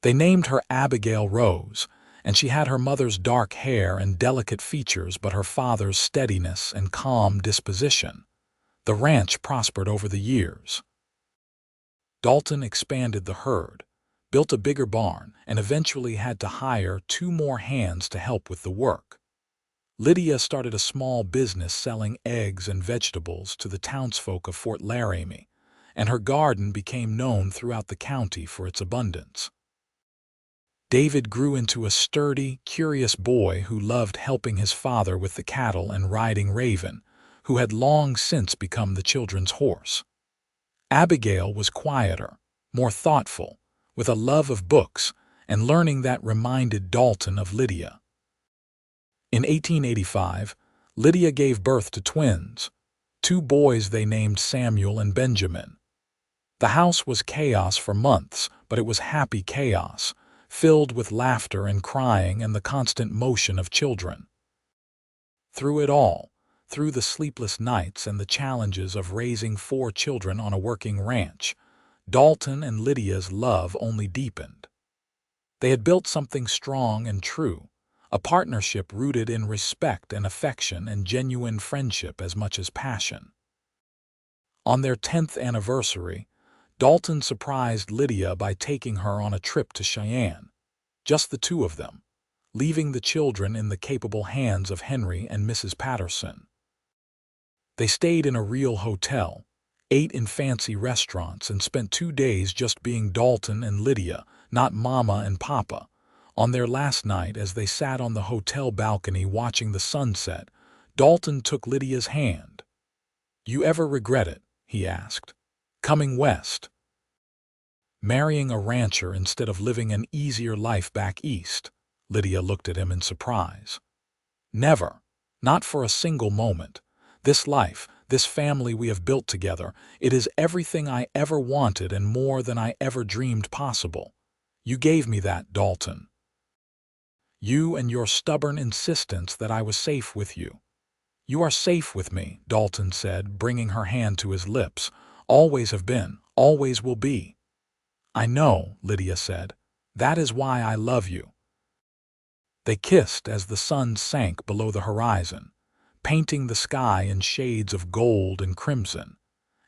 They named her Abigail Rose, and she had her mother's dark hair and delicate features but her father's steadiness and calm disposition. The ranch prospered over the years. Dalton expanded the herd, built a bigger barn, and eventually had to hire 2 more hands to help with the work. Lydia started a small business selling eggs and vegetables to the townsfolk of Fort Laramie, and her garden became known throughout the county for its abundance. David grew into a sturdy, curious boy who loved helping his father with the cattle and riding Raven, who had long since become the children's horse. Abigail was quieter, more thoughtful, with a love of books and learning that reminded Dalton of Lydia. In 1885, Lydia gave birth to twins, 2 boys they named Samuel and Benjamin. The house was chaos for months, but it was happy chaos, filled with laughter and crying and the constant motion of children. Through it all, through the sleepless nights and the challenges of raising 4 children on a working ranch, Dalton and Lydia's love only deepened. They had built something strong and true, a partnership rooted in respect and affection and genuine friendship as much as passion. On their 10th anniversary, Dalton surprised Lydia by taking her on a trip to Cheyenne, just the 2 of them, leaving the children in the capable hands of Henry and Mrs. Patterson. They stayed in a real hotel, ate in fancy restaurants, and spent 2 days just being Dalton and Lydia, not Mama and Papa. On their last night, as they sat on the hotel balcony watching the sunset, Dalton took Lydia's hand. "You ever regret it?" he asked. "Coming west? Marrying a rancher instead of living an easier life back east?" Lydia looked at him in surprise. "Never. Not for a single moment. This life, this family we have built together, it is everything I ever wanted and more than I ever dreamed possible. You gave me that, Dalton. You and your stubborn insistence that I was safe with you. You are safe with me, Dalton said, bringing her hand to his lips. Always have been, always will be. I know, Lydia said. That is why I love you. They kissed as the sun sank below the horizon, painting the sky in shades of gold and crimson,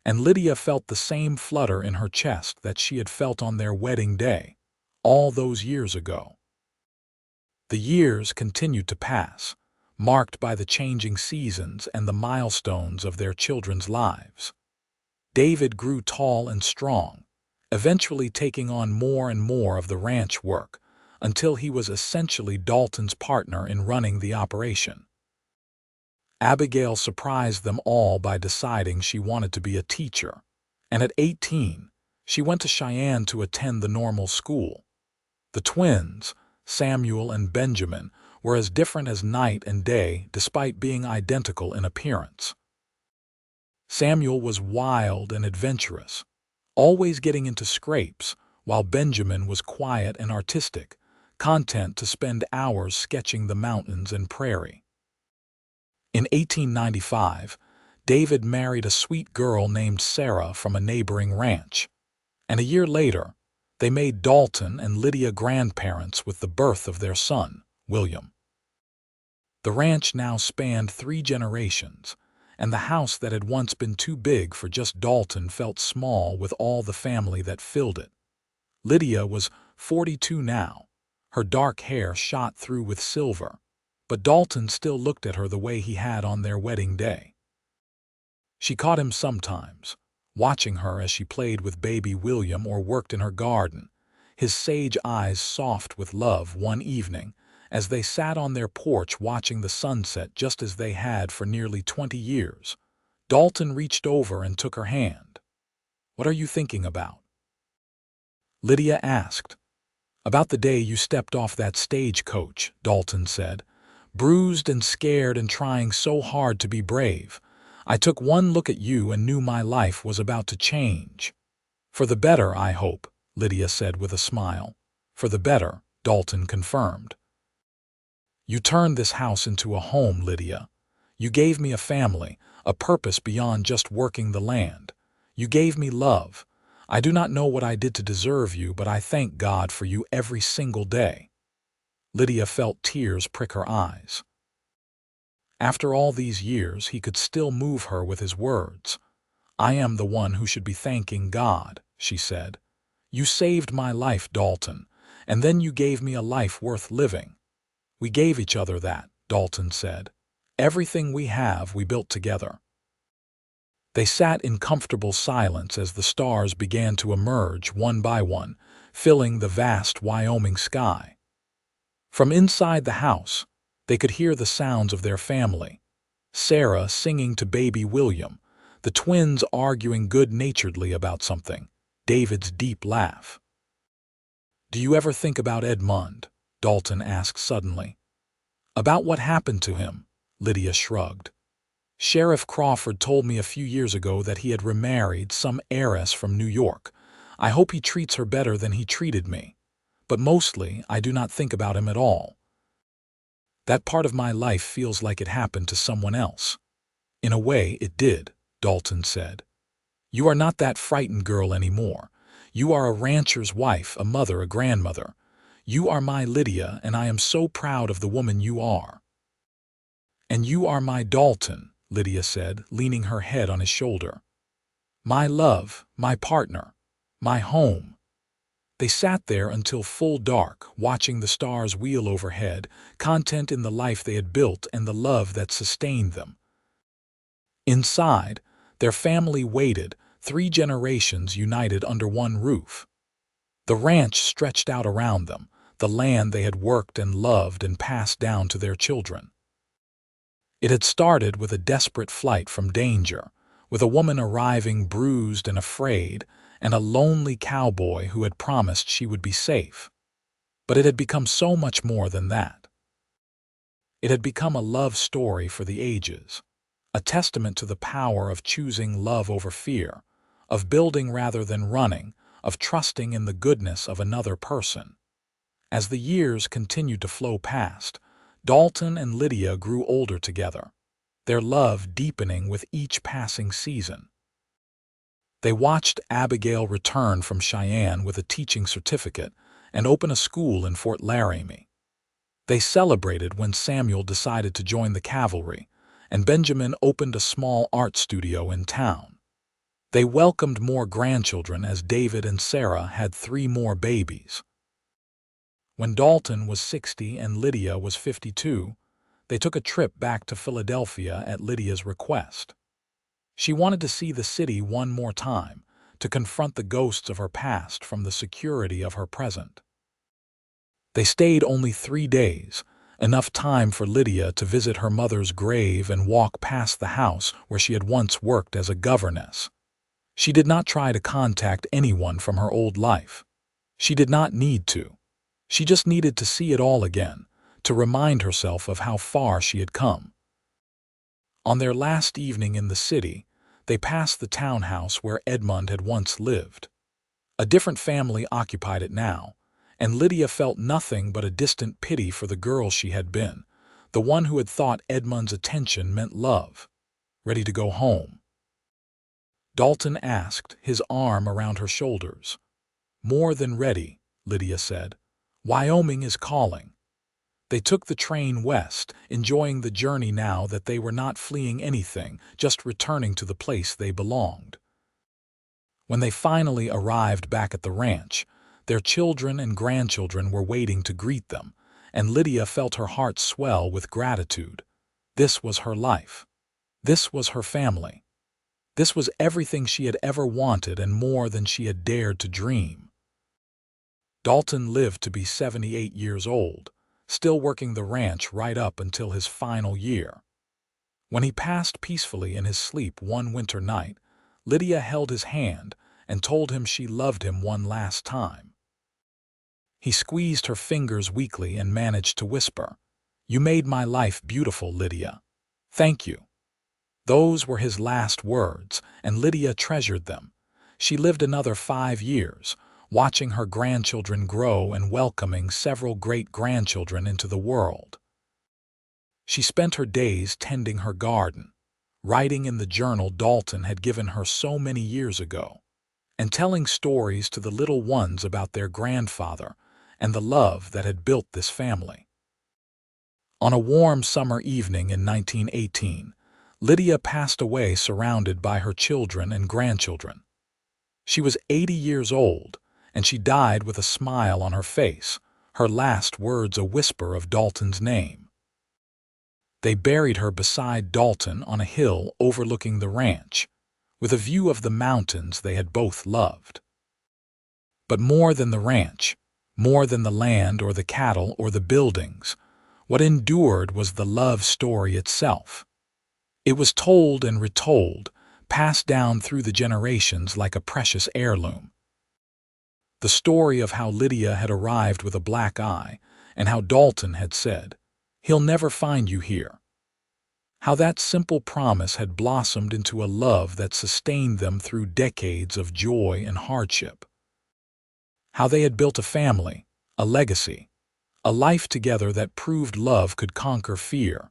and Lydia felt the same flutter in her chest that she had felt on their wedding day, all those years ago. The years continued to pass, marked by the changing seasons and the milestones of their children's lives. David grew tall and strong, eventually taking on more and more of the ranch work, until he was essentially Dalton's partner in running the operation. Abigail surprised them all by deciding she wanted to be a teacher, and at 18, she went to Cheyenne to attend the normal school. The twins, Samuel and Benjamin, were as different as night and day despite being identical in appearance. Samuel was wild and adventurous, always getting into scrapes, while Benjamin was quiet and artistic, content to spend hours sketching the mountains and prairie. In 1895, David married a sweet girl named Sarah from a neighboring ranch, and a year later, they made Dalton and Lydia grandparents with the birth of their son, William. The ranch now spanned 3 generations, and the house that had once been too big for just Dalton felt small with all the family that filled it. Lydia was 42 now, her dark hair shot through with silver, but Dalton still looked at her the way he had on their wedding day. She caught him sometimes, watching her as she played with baby William or worked in her garden, his sage eyes soft with love one evening, as they sat on their porch watching the sunset just as they had for nearly 20 years. Dalton reached over and took her hand. "What are you thinking about?" Lydia asked. "About the day you stepped off that stagecoach," Dalton said. "Bruised and scared and trying so hard to be brave. I took one look at you and knew my life was about to change." "For the better, I hope," Lydia said with a smile. "For the better," Dalton confirmed. "You turned this house into a home, Lydia. You gave me a family, a purpose beyond just working the land. You gave me love. I do not know what I did to deserve you, but I thank God for you every single day." Lydia felt tears prick her eyes. After all these years, he could still move her with his words. "I am the one who should be thanking God," she said. "You saved my life, Dalton, and then you gave me a life worth living." "We gave each other that," Dalton said. "Everything we have, we built together." They sat in comfortable silence as the stars began to emerge one by one, filling the vast Wyoming sky. From inside the house, they could hear the sounds of their family. Sarah singing to baby William, the twins arguing good-naturedly about something, David's deep laugh. "Do you ever think about Edmund?" Dalton asked suddenly. "About what happened to him?" Lydia shrugged. "Sheriff Crawford told me a few years ago that he had remarried some heiress from New York. I hope he treats her better than he treated me. But mostly, I do not think about him at all. That part of my life feels like it happened to someone else." "In a way, it did," Dalton said. "You are not that frightened girl anymore. You are a rancher's wife, a mother, a grandmother. You are my Lydia, and I am so proud of the woman you are." "And you are my Dalton," Lydia said, leaning her head on his shoulder. "My love, my partner, my home." They sat there until full dark, watching the stars wheel overhead, content in the life they had built and the love that sustained them. Inside, their family waited, 3 generations united under one roof. The ranch stretched out around them, the land they had worked and loved and passed down to their children. It had started with a desperate flight from danger, with a woman arriving bruised and afraid, and a lonely cowboy who had promised she would be safe. But it had become so much more than that. It had become a love story for the ages, a testament to the power of choosing love over fear, of building rather than running, of trusting in the goodness of another person. As the years continued to flow past, Dalton and Lydia grew older together, their love deepening with each passing season. They watched Abigail return from Cheyenne with a teaching certificate and open a school in Fort Laramie. They celebrated when Samuel decided to join the cavalry, and Benjamin opened a small art studio in town. They welcomed more grandchildren as David and Sarah had 3 more babies. When Dalton was 60 and Lydia was 52, they took a trip back to Philadelphia at Lydia's request. She wanted to see the city one more time, to confront the ghosts of her past from the security of her present. They stayed only 3 days, enough time for Lydia to visit her mother's grave and walk past the house where she had once worked as a governess. She did not try to contact anyone from her old life. She did not need to. She just needed to see it all again, to remind herself of how far she had come. On their last evening in the city, they passed the townhouse where Edmund had once lived. A different family occupied it now, and Lydia felt nothing but a distant pity for the girl she had been, the one who had thought Edmund's attention meant love. Ready to go home? Dalton asked, his arm around her shoulders. More than ready, Lydia said. Wyoming is calling. They took the train west, enjoying the journey now that they were not fleeing anything, just returning to the place they belonged. When they finally arrived back at the ranch, their children and grandchildren were waiting to greet them, and Lydia felt her heart swell with gratitude. This was her life. This was her family. This was everything she had ever wanted and more than she had dared to dream. Dalton lived to be 78 years old, still working the ranch right up until his final year. When he passed peacefully in his sleep one winter night, Lydia held his hand and told him she loved him one last time. He squeezed her fingers weakly and managed to whisper, "You made my life beautiful, Lydia. Thank you." Those were his last words, and Lydia treasured them. She lived another 5 years, watching her grandchildren grow and welcoming several great-grandchildren into the world. She spent her days tending her garden, writing in the journal Dalton had given her so many years ago, and telling stories to the little ones about their grandfather and the love that had built this family. On a warm summer evening in 1918, Lydia passed away surrounded by her children and grandchildren. She was 80 years old, and she died with a smile on her face, her last words a whisper of Dalton's name. They buried her beside Dalton on a hill overlooking the ranch, with a view of the mountains they had both loved. But more than the ranch, more than the land or the cattle or the buildings, what endured was the love story itself. It was told and retold, passed down through the generations like a precious heirloom. The story of how Lydia had arrived with a black eye and how Dalton had said, "He'll never find you here." How that simple promise had blossomed into a love that sustained them through decades of joy and hardship. How they had built a family, a legacy, a life together that proved love could conquer fear.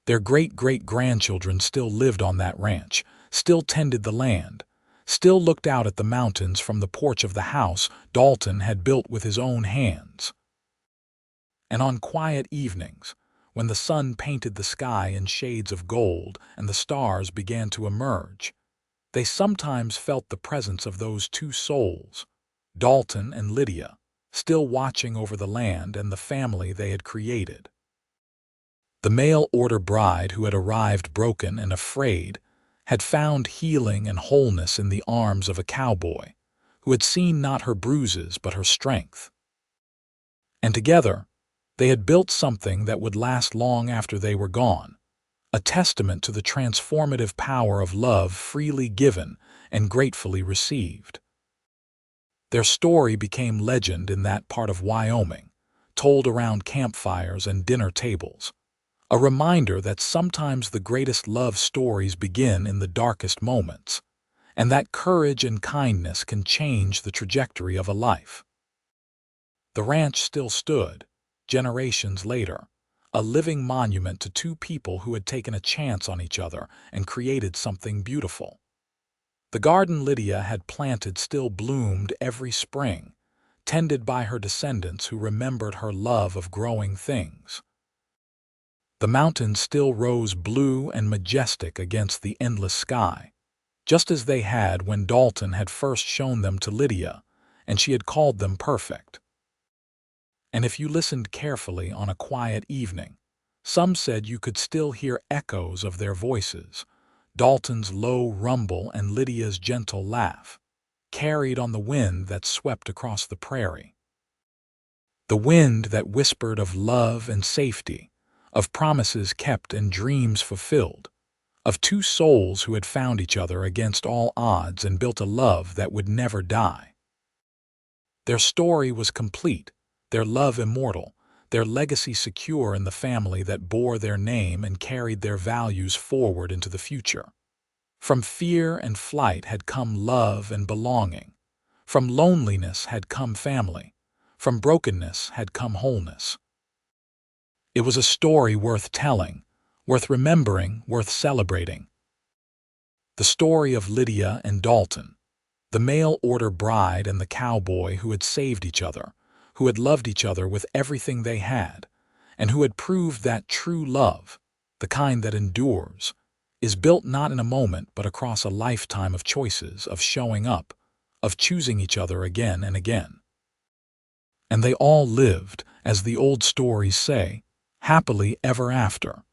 Their great-great-grandchildren still lived on that ranch, still tended the land, still looked out at the mountains from the porch of the house Dalton had built with his own hands. And on quiet evenings, when the sun painted the sky in shades of gold and the stars began to emerge, they sometimes felt the presence of those two souls, Dalton and Lydia, still watching over the land and the family they had created. The mail-order bride who had arrived broken and afraid had found healing and wholeness in the arms of a cowboy who had seen not her bruises but her strength. And together, they had built something that would last long after they were gone, a testament to the transformative power of love freely given and gratefully received. Their story became legend in that part of Wyoming, told around campfires and dinner tables, a reminder that sometimes the greatest love stories begin in the darkest moments, and that courage and kindness can change the trajectory of a life. The ranch still stood, generations later, a living monument to two people who had taken a chance on each other and created something beautiful. The garden Lydia had planted still bloomed every spring, tended by her descendants who remembered her love of growing things. The mountains still rose blue and majestic against the endless sky, just as they had when Dalton had first shown them to Lydia, and she had called them perfect. And if you listened carefully on a quiet evening, some said you could still hear echoes of their voices, Dalton's low rumble and Lydia's gentle laugh, carried on the wind that swept across the prairie. The wind that whispered of love and safety, of promises kept and dreams fulfilled, of two souls who had found each other against all odds and built a love that would never die. Their story was complete, their love immortal, their legacy secure in the family that bore their name and carried their values forward into the future. From fear and flight had come love and belonging. From loneliness had come family. From brokenness had come wholeness. It was a story worth telling, worth remembering, worth celebrating. The story of Lydia and Dalton, the mail-order bride and the cowboy who had saved each other, who had loved each other with everything they had, and who had proved that true love, the kind that endures, is built not in a moment but across a lifetime of choices, of showing up, of choosing each other again and again. And they all lived, as the old stories say, happily ever after.